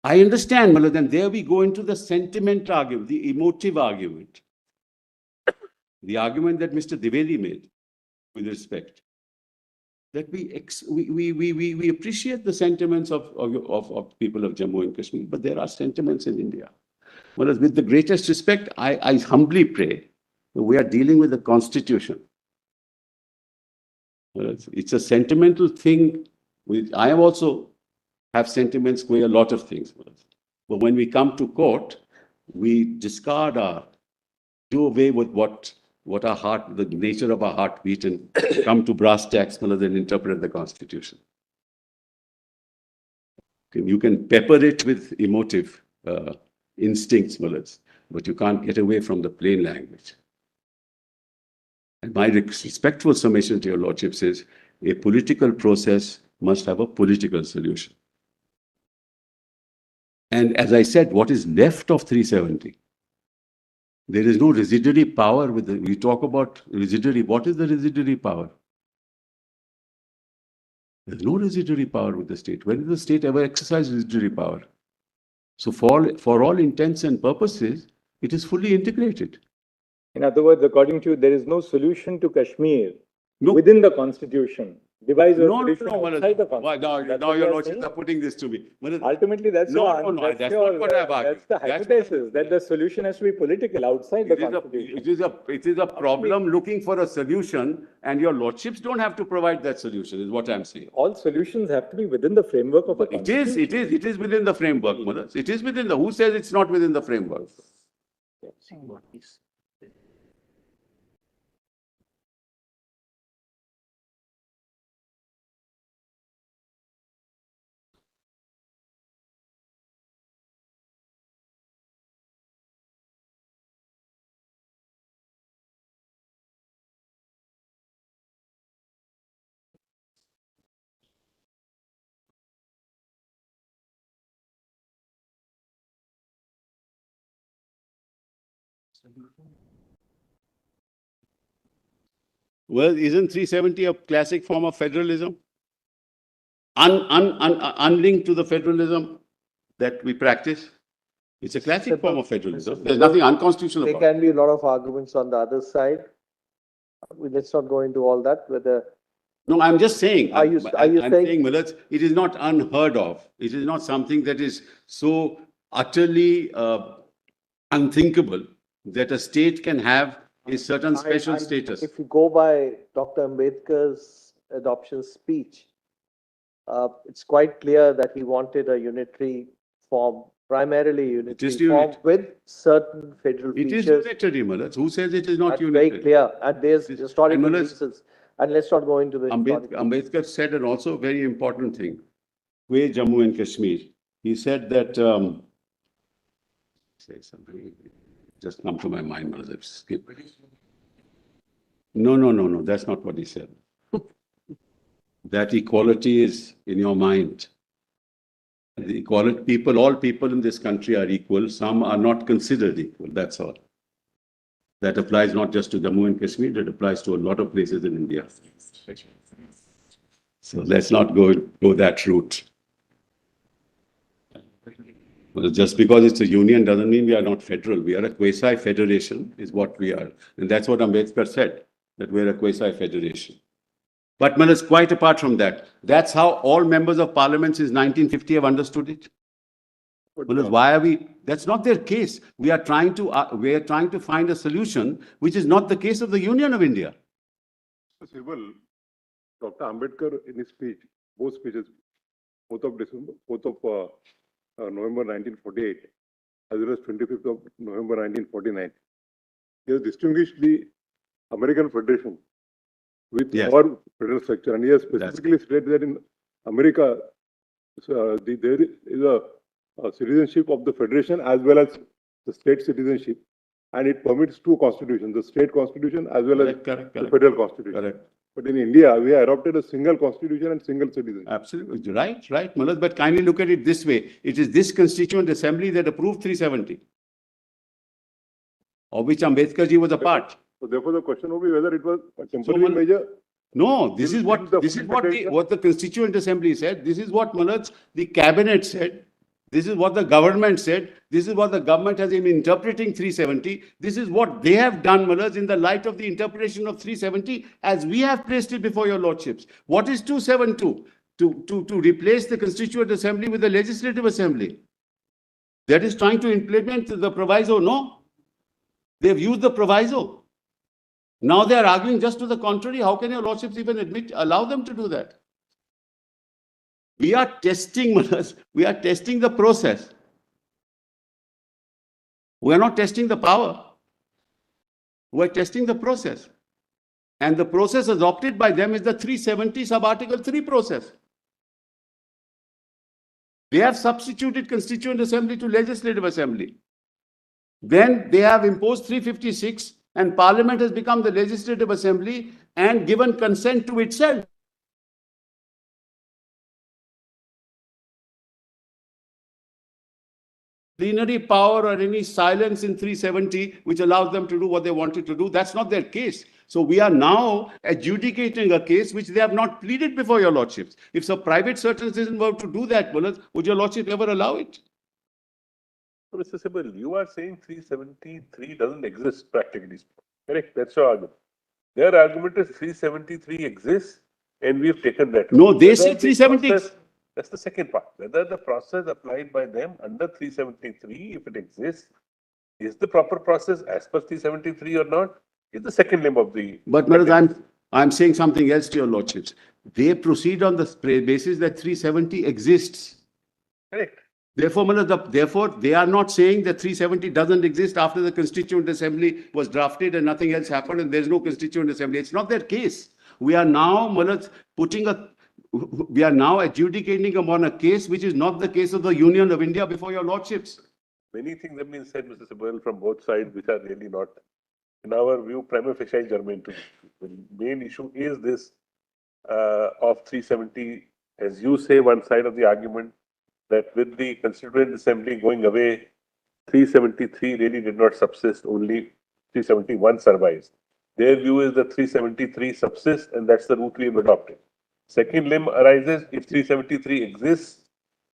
I understand, Millers, and there we go into the sentiment argument, the emotive argument. The argument that Mr. Dwivedi made, with respect. That we appreciate the sentiments of people of Jammu and Kashmir, but there are sentiments in India. Well, with the greatest respect, I humbly pray that we are dealing with the Constitution. Well, it's a sentimental thing. I also have sentiments with a lot of things. But when we come to court, we discard do away with what our heart, the nature of our heartbeat, and come to brass tacks and interpret the Constitution. You can pepper it with emotive instincts, but you can't get away from the plain language. And my respectful summation to your lordships is, a political process must have a political solution. And as I said, what is left of 370? There is no residuary power with we talk about residuary. What is the residuary power? There's no residuary power with the state. When did the state ever exercise residuary power? So for all intents and purposes, it is fully integrated. In other words, according to you, there is no solution to Kashmir No. within the Constitution. Devise a No, solution outside the Constitution. now your lordships are putting this to me. Ultimately, that's that's not what I've argued. That's the hypothesis, that the solution has to be political outside the Constitution. It is a problem looking for a solution, and your lordships don't have to provide that solution, is what I'm saying. All solutions have to be within the framework of a Constitution. It is within the framework, Mothers. It is within who says it's not within the framework? Well, isn't 370 a classic form of federalism? Unlinked to the federalism that we practice? It's a classic form of federalism. There's nothing unconstitutional about it. There can be a lot of arguments on the other side. Let's not go into all that. Whether No, I'm just saying. Are you saying, Millers, it is not unheard of. It is not something that is so utterly unthinkable that a state can have a certain special status. If you go by Dr. Ambedkar's adoption speech, it's quite clear that he wanted a unitary form, primarily unitary form with certain federal features. It is unitary, Millers. Who says it is not That's unitary? very clear. And there's historical reasons. And let's not go into the Ambedkar said an also very important thing. Way Jammu and Kashmir. He said that say something. Just come to my mind, I've skipped. No. That's not what he said. That equality is in your mind. The equality, all people in this country are equal. Some are not considered equal. That's all. That applies not just to Jammu and Kashmir, that applies to a lot of places in India. So let's not go that route. Well, just because it's a union doesn't mean we are not federal. We are a quasi-federation is what we are. And that's what Ambedkar said, that we're a quasi-federation. But Millers, quite apart from that, that's how all members of parliament since 1950 have understood it. Millers, why are we? That's not their case. We are trying to find a solution, which is not the case of the Union of India. Sibal, Dr. Ambedkar in his speech, both speeches, 4th of November 1948, as well as 25th of November 1949, he has distinguished the American Federation with our federal structure, and he has specifically stated that in America, there is a citizenship of the Federation as well as the state citizenship, and it permits two constitutions, the state constitution as well as Correct, the federal constitution. correct. But in India, we have adopted a single constitution and single citizenship. Absolutely. Right, Manoj. But kindly look at it this way. It is this Constituent Assembly that approved 370, of which Ambedkar ji was a part. So therefore, the question will be whether it was a temporary measure. No, this is what the Constituent Assembly said. This is what Manoj, the cabinet said. This is what the government said. This is what the government has been interpreting 370. This is what they have done, Manoj, in the light of the interpretation of 370, as we have placed it before your lordships. What is 272? To replace the Constituent Assembly with the Legislative Assembly. That is trying to implement the proviso, no? They've used the proviso. Now they are arguing just to the contrary. How can your lordships even allow them to do that? We are testing, Manoj. We are testing the process. We are not testing the power. We are testing the process. And the process adopted by them is the 370 sub-article 3 process. They have substituted Constituent Assembly to Legislative Assembly. Then they have imposed 356 and Parliament has become the Legislative Assembly and given consent to itself. Plenary power or any silence in 370 which allows them to do what they wanted to do. That's not their case. So we are now adjudicating a case which they have not pleaded before your lordships. If some private citizen were to do that, would your lordship ever allow it? Mr. Sibal, you are saying 373 doesn't exist practically. Correct? That's your argument. Their argument is 373 exists and we've taken that. No, they say 370. That's the second part. Whether the process applied by them under 373, if it exists, is the proper process as per 373 or not, is the second limb of the... But Manoj, I'm saying something else to your lordships. They proceed on the basis that 370 exists. Correct. Therefore, Manoj, they are not saying that 370 doesn't exist after the Constituent Assembly was drafted and nothing else happened and there's no Constituent Assembly. It's not their case. We are now, Manoj, we are now adjudicating upon a case which is not the case of the Union of India before your lordships. Many things have been said, Mr. Sibal, from both sides, which are really not, in our view, prima facie germane to the main issue is this of 370, as you say, one side of the argument that with the Constituent Assembly going away, 373 really did not subsist, only 371 survives. Their view is that 373 subsists and that's the route we have adopted. Second limb arises if 373 exists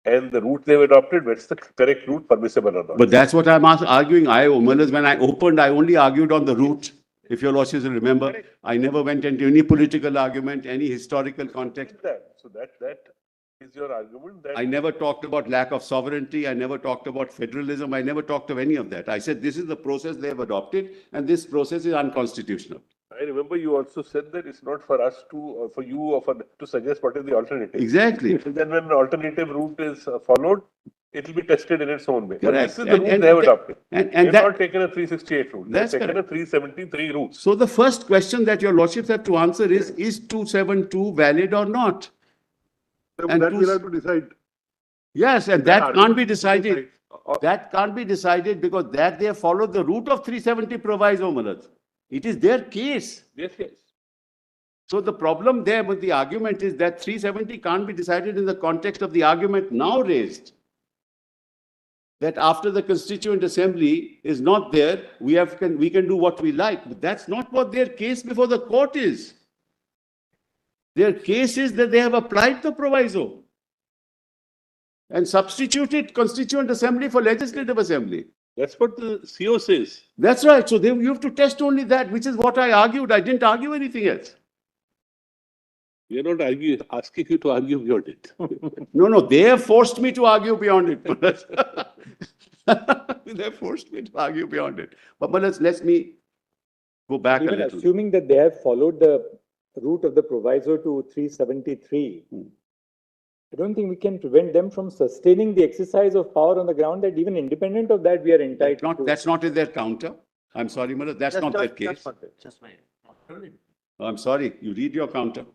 and the route they've adopted, what's the correct route, permissible or not? But that's what I'm arguing. When I opened, I only argued on the route. If your lordships will remember, correct. I never went into any political argument, any historical context. So that is your argument. That I never talked about lack of sovereignty. I never talked about federalism. I never talked of any of that. I said this is the process they have adopted and this process is unconstitutional. I remember you also said that it's not for us to, or for you, or to suggest what is the alternative. Exactly. And then when an alternative route is followed, it will be tested in its own way. Correct. This is the route they have adopted. And they've that, not taken a 368 route. They've taken correct. a 373 route. So the first question that your lordships have to answer is 272 valid or not? And that we'll have to decide. Yes, and that can't be decided. That can't be decided because that they have followed the route of 370 proviso, Manoj. It is their case. Yes, yes. So the problem there with the argument is that 370 can't be decided in the context of the argument now raised. That after the Constituent Assembly is not there, we can do what we like. But that's not what their case before the court is. Their case is that they have applied the proviso and substituted Constituent Assembly for Legislative Assembly. That's what the CO says. That's right. So you have to test only that, which is what I argued. I didn't argue anything else. We are not asking you to argue beyond it. No, they have forced me to argue beyond it. They have forced me to argue beyond it. But let me go back Even a little. Assuming that they have followed the route of the proviso to 373, I don't think we can prevent them from sustaining the exercise of power on the ground that even independent of that, we are entitled to. That's not in their counter. I'm sorry, Manoj, that's not their case. Just my I'm sorry, you read your counter.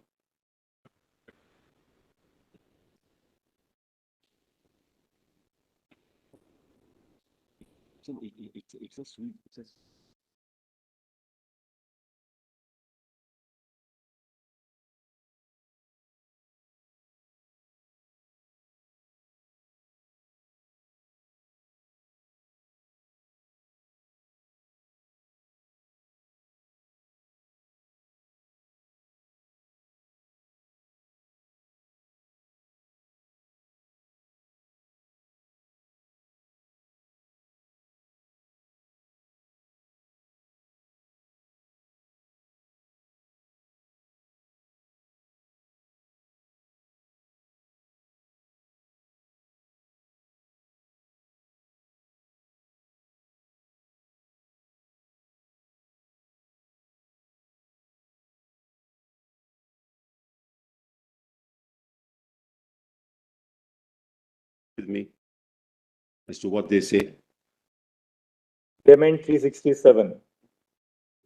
It's a sweet. With me as to what they say. They meant 367.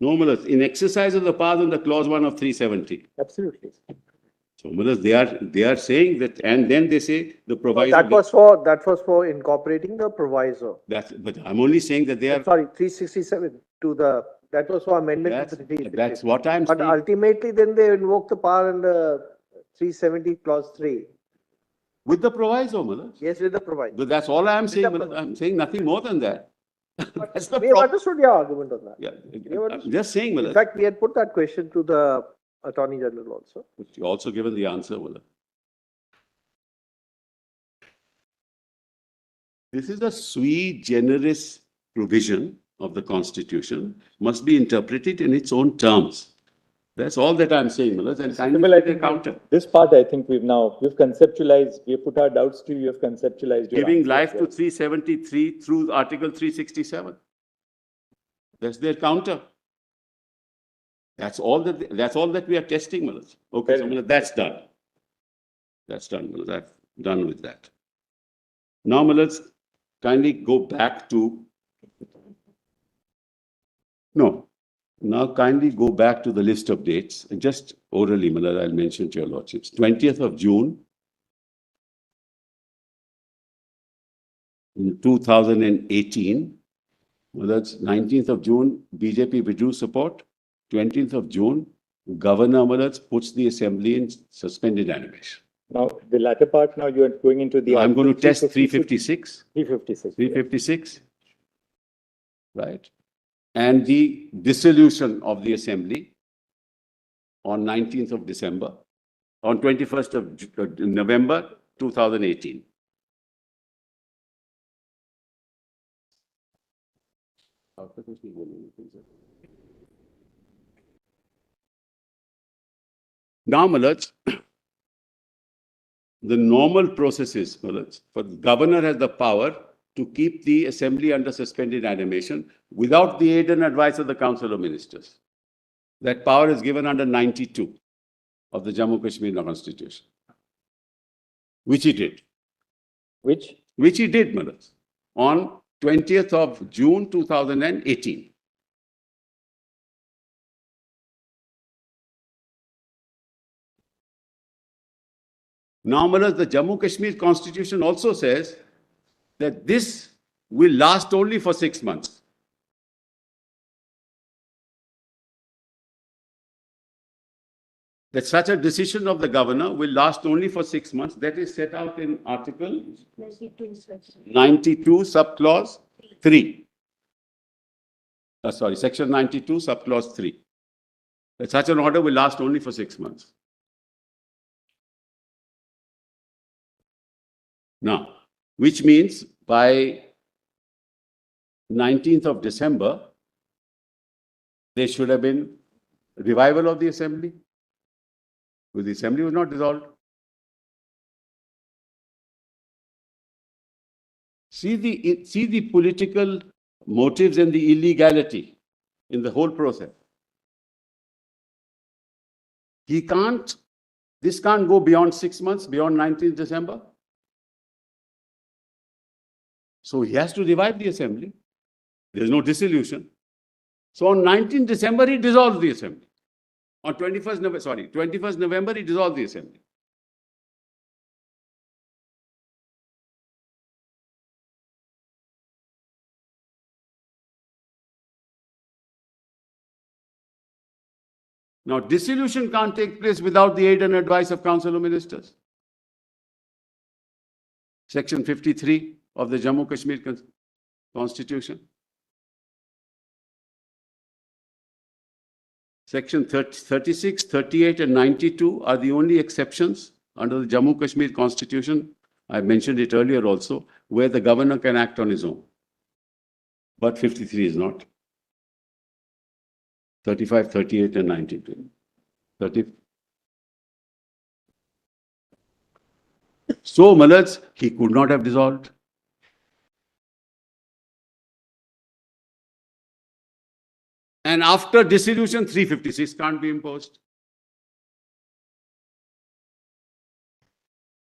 No, Malas, in exercise of the powers under clause 1 of 370. Absolutely. So, Malas, they are saying that, and then they say the proviso. That was for incorporating the proviso. But I'm only saying that they are. Sorry, 367 that was for amendment to the 360. That's what I'm But saying. ultimately, then they invoke the power under 370 clause 3. With the proviso, Malas. Yes, with the proviso. But that's all I'm saying, the Malas. I'm saying nothing more than that. That's the We have problem. understood your argument on that. Yeah, I'm just saying, In Malas. fact, we had put that question to the Attorney General also. But you also given the answer, Malas. This is a sui generis provision of the Constitution, must be interpreted in its own terms. That's all that I'm saying, Malas. And kindly I see the think counter. this part, I think we've conceptualized, we've put our doubts to you, have conceptualized your Giving answer life as to well. 373 through Article 367. That's their counter. That's all that we are testing, Malas. Okay, so Malas, that's done. That's done, Malas. I've done with that. Now, Malas, kindly go back to. No. Now, kindly go back to the list of dates. Just orally, Malas, I'll mention to your lordships. 20th of June, 2018. Well, that's 19th of June, BJP withdrew support. 20th of June, Governor Amarat puts the assembly in suspended animation. Now, the latter part, now you're going into the. I'm going to test 356. 356. 356. Right. And the dissolution of the assembly on 19th of December, on 21st of November 2018. Now, Malaj, the normal process is, Malaj, for the governor has the power to keep the assembly under suspended animation without the aid and advice of the Council of Ministers. That power is given under 92 of the Jammu and Kashmir Constitution, which he did. Which he did, Malaj, on 20th of June 2018. Now, Malaj, the Jammu and Kashmir Constitution also says that this will last only for 6 months. That such a decision of the governor will last only for 6 months. That is set out in Article 92, subclause 3. Sorry, Section 92, subclause 3. That such an order will last only for 6 months. Now, which means by 19th of December, there should have been revival of the assembly. Because the assembly was not dissolved. See the political motives and the illegality in the whole process. This can't go beyond 6 months, beyond 19th December. So he has to revive the assembly. There's no dissolution. So on 19th December, he dissolves the assembly. On 21st November, he dissolved the assembly. Now, dissolution can't take place without the aid and advice of Council of Ministers. Section 53 of the Jammu Kashmir Constitution. Section 36, 38 and 92 are the only exceptions under the Jammu Kashmir Constitution. I mentioned it earlier also, where the governor can act on his own. But 53 is not. 35, 38 and 92. 30. So, Malaj, he could not have dissolved. And after dissolution, 356 can't be imposed.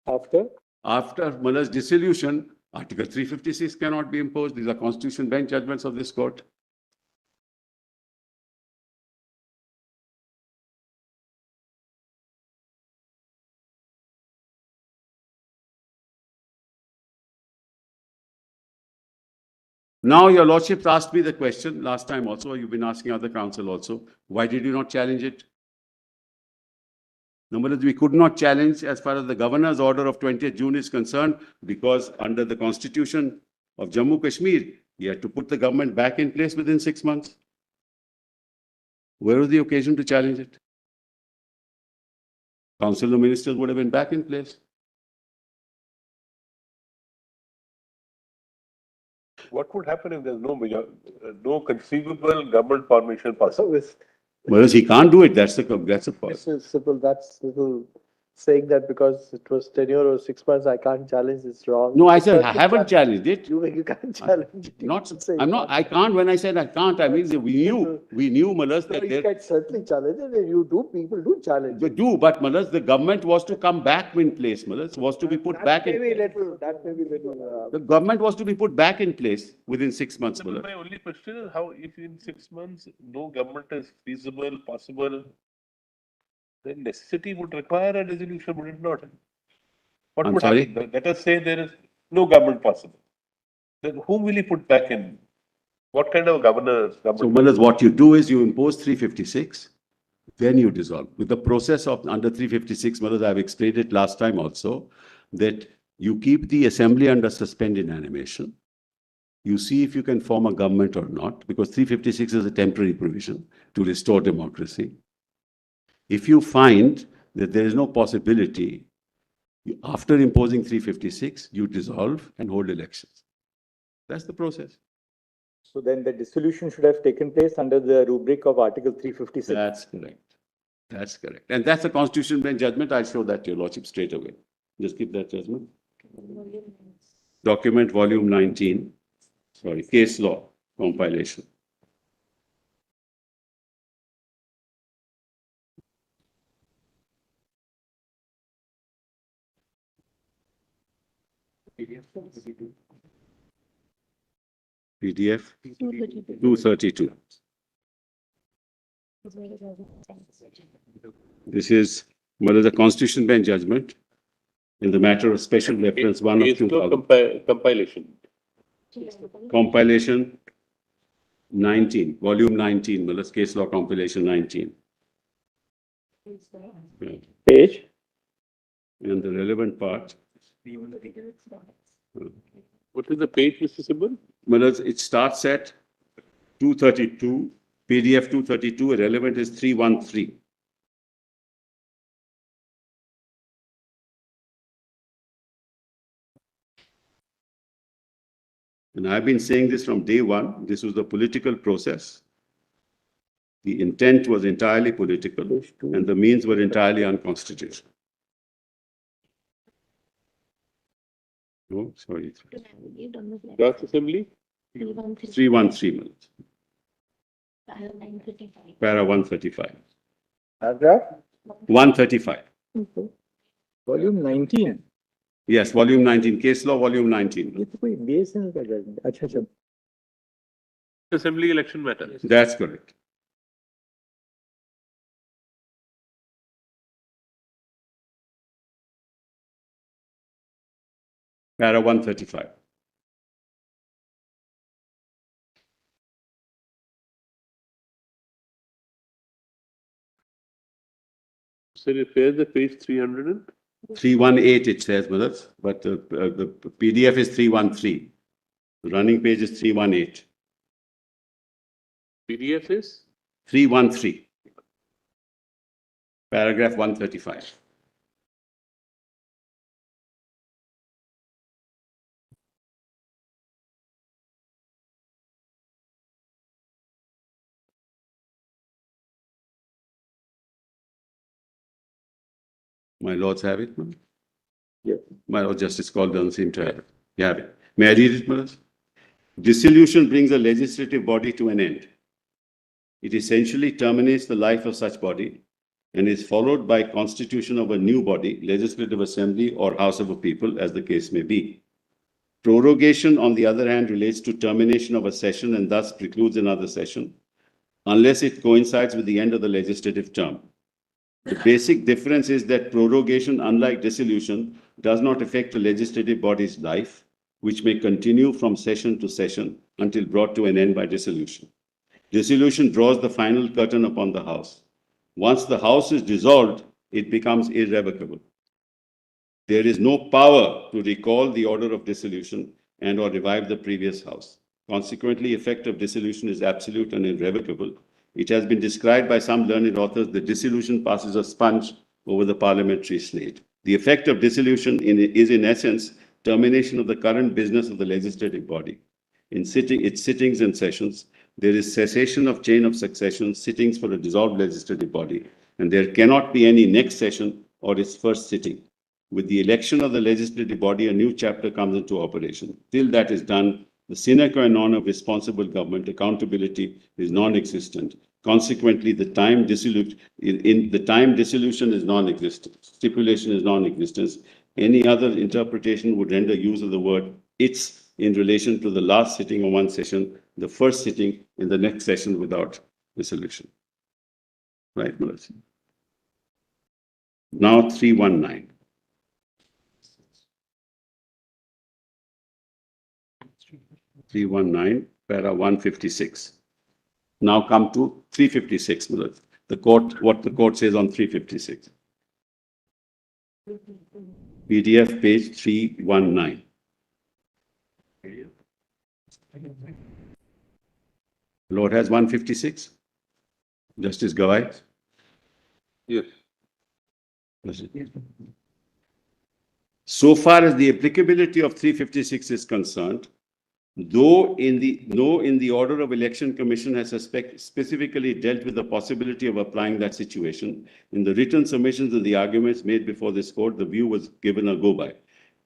After? After Malaj's dissolution, Article 356 cannot be imposed. These are Constitution Bench judgments of this court. Now, your Lordship asked me the question last time also, you've been asking other council also, why did you not challenge it? Number one, we could not challenge as far as the governor's order of 20th June is concerned, because under the constitution of Jammu Kashmir, he had to put the government back in place within 6 months. Where was the occasion to challenge it? Council of Ministers would have been back in place. What would happen if there's no conceivable government formation possible? Whereas he can't do it, that's the point. Mr. Sibal, that's little saying that because it was tenure or 6 months, I can't challenge it's wrong. No, I said I haven't challenged it. You can't challenge it. I can't, when I said I can't, I mean, we knew, Malas, No, that you can certainly challenge it, and people do challenge they it. do, but Malas, the government was to come back in place, Malas, was to be put back in place. That may be little. The government was to be put back in place within 6 months, Malas. My only question is how, if in 6 months no government is feasible, possible, then necessity would require a resolution, would it not? What I'm would sorry? happen? Let us say there is no government possible. Then whom will he put back in? What kind of governors? So, Malas, what you do is you impose 356, then you dissolve. With the process of under 356, Malas, I've explained it last time also, that you keep the assembly under suspended animation. You see if you can form a government or not, because 356 is a temporary provision to restore democracy. If you find that there is no possibility, after imposing 356, you dissolve and hold elections. That's the process. So then the dissolution should have taken place under the rubric of Article 356. That's correct. That's correct. And that's a Constitution Bench judgment. I'll show that to your Lordship straight away. Just keep that judgment. Document volume 19. Sorry, case law compilation. PDF 232. This is the Constitution Bench judgment in the matter of special reference 1 of 2000. Compilation. Compilation 19, volume 19, case law compilation 19. Page? And the relevant part. What is the page, Mr. Sibal? It starts at 232, PDF 232, relevant is 313. And I've been saying this from day one. This was the political process. The intent was entirely political, and the means were entirely unconstitutional. Oh, sorry. Draft Assembly? 313 minutes. Para 135. Paragraph? 135. Volume 19. Yes, volume 19, case law, volume 19. ये तो कोई BSNL का judgment. अच्छा अच्छा. Assembly election matter. That's correct. Para 135. Sir, if where's the page 300 and 318 it says, Madas, but the PDF is 313. The running page is 318. PDF is? 313. Paragraph 135. My lords have it, no? Yeah. My Lord Justice Call doesn't seem to have it. You have it. May I read it, Madas? Dissolution brings a legislative body to an end. It essentially terminates the life of such body and is followed by constitution of a new body, legislative assembly or house of a people, as the case may be. Prorogation, on the other hand, relates to termination of a session and thus precludes another session, unless it coincides with the end of the legislative term. The basic difference is that prorogation, unlike dissolution, does not affect a legislative body's life, which may continue from session to session until brought to an end by dissolution. Dissolution draws the final curtain upon the House. Once the House is dissolved, it becomes irrevocable. There is no power to recall the order of dissolution and or revive the previous House. Consequently, effect of dissolution is absolute and irrevocable. It has been described by some learned authors that dissolution passes a sponge over the parliamentary slate. The effect of dissolution is in essence termination of the current business of the legislative body. In its sittings and sessions, there is cessation of chain of succession, sittings for a dissolved legislative body, and there cannot be any next session or its first sitting. With the election of the legislative body, a new chapter comes into operation. Till that is done, the sine qua non of responsible government accountability is non-existent. Consequently, the time dissolution is non-existent. Stipulation is non-existence. Any other interpretation would render use of the word "its" in relation to the last sitting of one session, the first sitting in the next session without dissolution. Right, Melissa? Now 319. Para 156. Now come to 356, Melissa. What the court says on 356. PDF page 319. Lord has 156. Justice Gawai. Yes. So far as the applicability of 356 is concerned, though in the order of election commission has specifically dealt with the possibility of applying that situation, in the written submissions and the arguments made before this court, the view was given a go-by.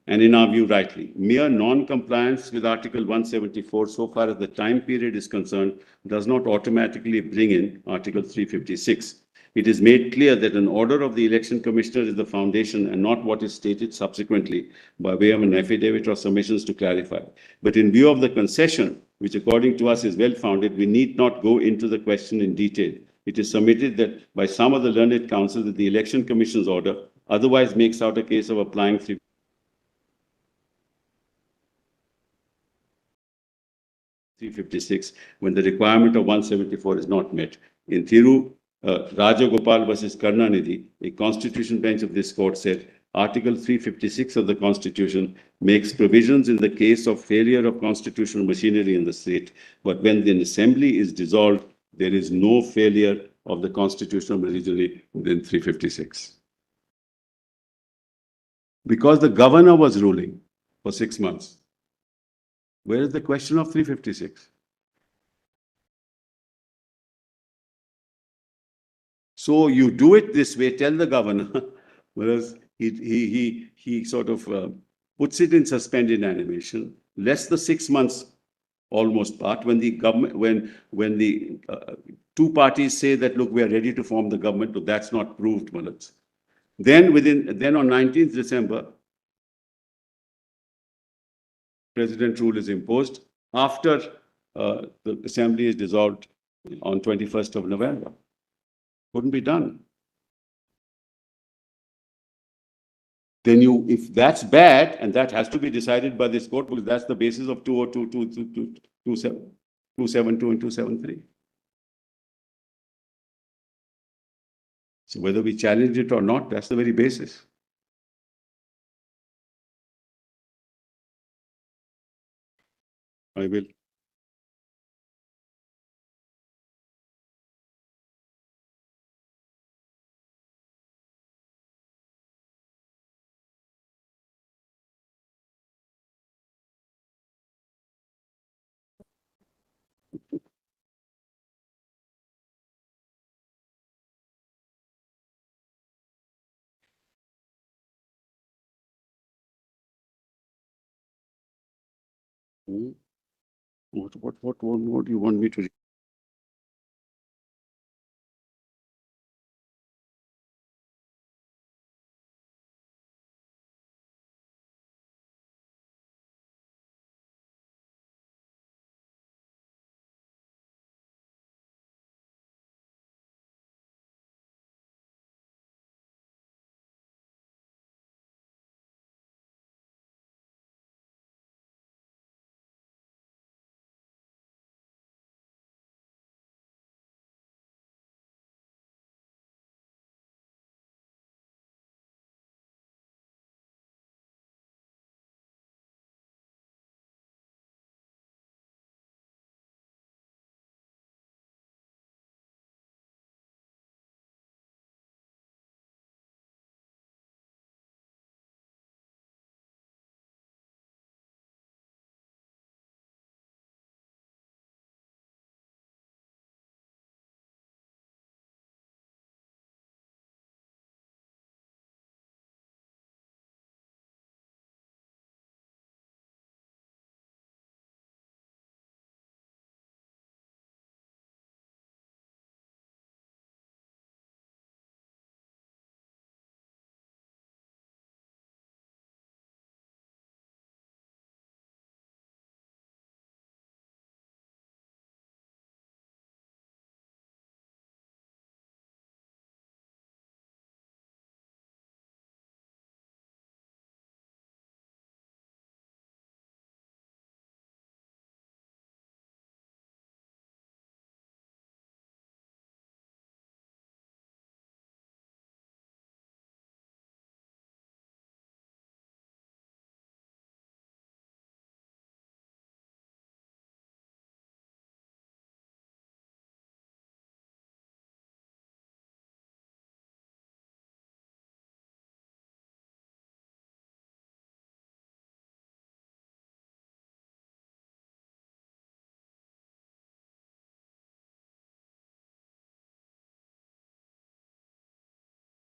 And in our view, rightly, mere non-compliance with Article 174, so far as the time period is concerned, does not automatically bring in Article 356. It is made clear that an order of the election commissioner is the foundation and not what is stated subsequently by way of an affidavit or submissions to clarify. But in view of the concession, which according to us is well-founded, we need not go into the question in detail. It is submitted that by some of the learned counsel that the election commission's order otherwise makes out a case of applying 356 when the requirement of 174 is not met. In Thiru Rajagopal versus Karnanidhi, a constitution bench of this court said, Article 356 of the Constitution makes provisions in the case of failure of constitutional machinery in the state, but when the assembly is dissolved, there is no failure of the constitutional machinery within 356. Because the governor was ruling for 6 months, where is the question of 356? So you do it this way, tell the governor, whereas he sort of puts it in suspended animation, less the 6 months almost part, when the government, when the two parties say that, look, we are ready to form the government, but that's not proved, Malats. Then on 19th December, President rule is imposed after the assembly is dissolved on 21st of November. Couldn't be done. Then if that's bad, and that has to be decided by this court, because that's the basis of 202, 272 and 273. So whether we challenge it or not, that's the very basis. I will. Hmm? What do you want me to read?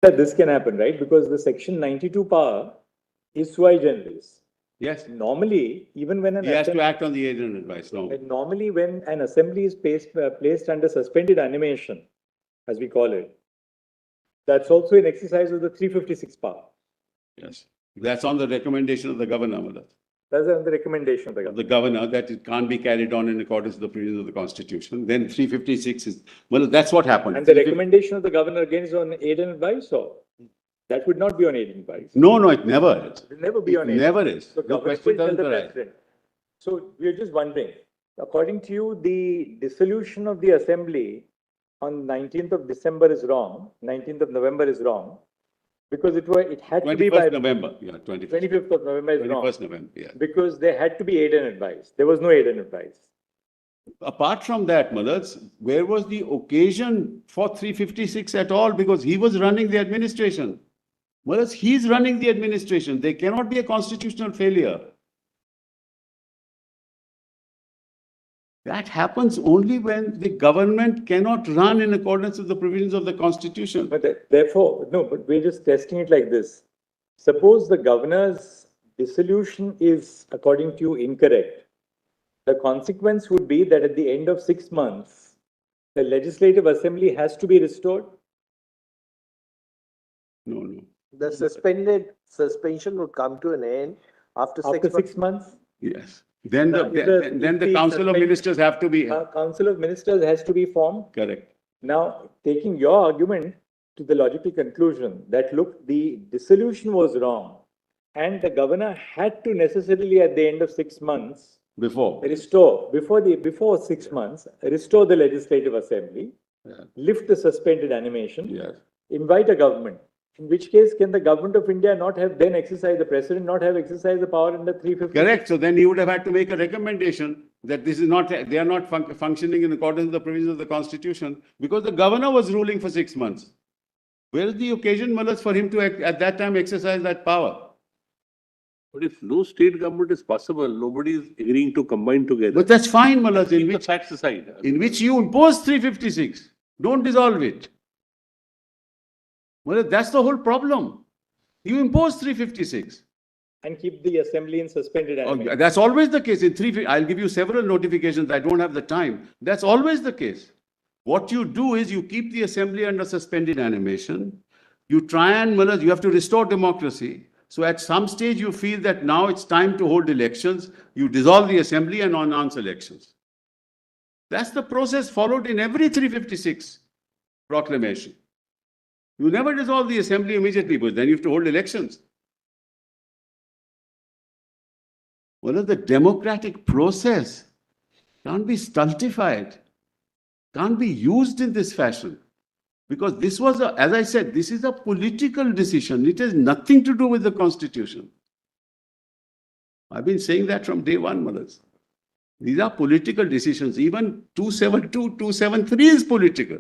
That this can happen, right? Because the section 92 power is sui generis. Yes. Normally, even when He has to act on the agent advice. No. normally when an assembly is placed under suspended animation, as we call it, that's also an exercise of the 356 power. Yes. That's on the recommendation of the governor, Madad. That's on the recommendation of the Of the government. governor, that it can't be carried on in accordance with the provisions of the Constitution. Then 356 is, well, that's what happened. And the recommendation of the governor again is on aid and advice, or that would not be on aid and advice. No, it never is. It will never be on aid. Never is. So No government question will tell doesn't the arise. president. So we are just wondering, according to you, the dissolution of the assembly on 19th of December is wrong, 19th of November is wrong, because it had to be 21st by November, yeah, 21st. 25th of November is wrong. 21st November, yeah. Because there had to be aid and advice. There was no aid and advice. Apart from that, Madad, where was the occasion for 356 at all? Because he was running the administration. Madad, he's running the administration. There cannot be a constitutional failure. That happens only when the government cannot run in accordance with the provisions of the Constitution. But therefore, no, but we're just testing it like this. Suppose the governor's dissolution is, according to you, incorrect. The consequence would be that at the end of 6 months, the legislative assembly has to be restored. No. The suspension would come to an end after After 6 months. 6 months, Yes. Then Now, the Council of Ministers have to be Council of Ministers has to be formed. correct. Now, taking your argument to the logical conclusion that, look, the dissolution was wrong and the governor had to necessarily at the end of 6 months Before. restore, before 6 months, restore the legislative assembly, Yeah. lift the suspended animation. Yes. invite a government. In which case, can the government of India not have then exercised, the president not have exercised the power under 350? Correct. So then he would have had to make a recommendation that this is not, they are not functioning in accordance with the provisions of the Constitution, because the governor was ruling for 6 months. Where is the occasion, Malas, for him to at that time exercise that power? But if no state government is possible, nobody is agreeing to combine together. But that's fine, Malas, Keep the facts aside. in which you impose 356. Don't dissolve it. Well, that's the whole problem. You impose 356. And keep the assembly in suspended animation. That's always the case. I'll give you several notifications. I don't have the time. That's always the case. What you do is you keep the assembly under suspended animation. You try and, you have to restore democracy. So at some stage you feel that now it's time to hold elections. You dissolve the assembly and announce elections. That's the process followed in every 356 proclamation. You never dissolve the assembly immediately, but then you have to hold elections. Well, the democratic process can't be stultified, can't be used in this fashion. Because this was, as I said, this is a political decision. It has nothing to do with the Constitution. I've been saying that from day one, Malas. These are political decisions. Even 272, 273 is political.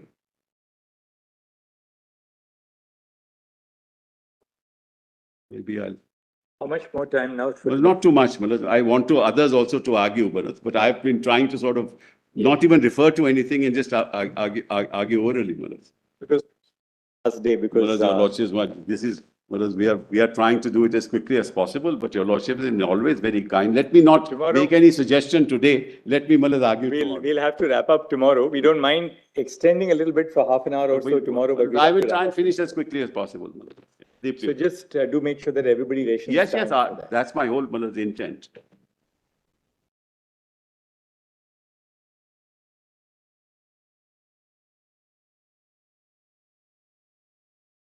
Maybe I'll... How much more time now? Well, not too much, Malas. I want others also to argue, but I've been trying to sort of not even refer to anything and just argue orally, Malas. Because last day, because Your Lordships, this is, we are trying to do it as quickly as possible, but Your Lordships is always very kind. Let me not make any suggestion today. Let me, argue tomorrow. We'll have to wrap up tomorrow. We don't mind extending a little bit for half an hour or so tomorrow. But I will try and finish as quickly as possible. So just do make sure that everybody rations. Yes, that's my whole intent.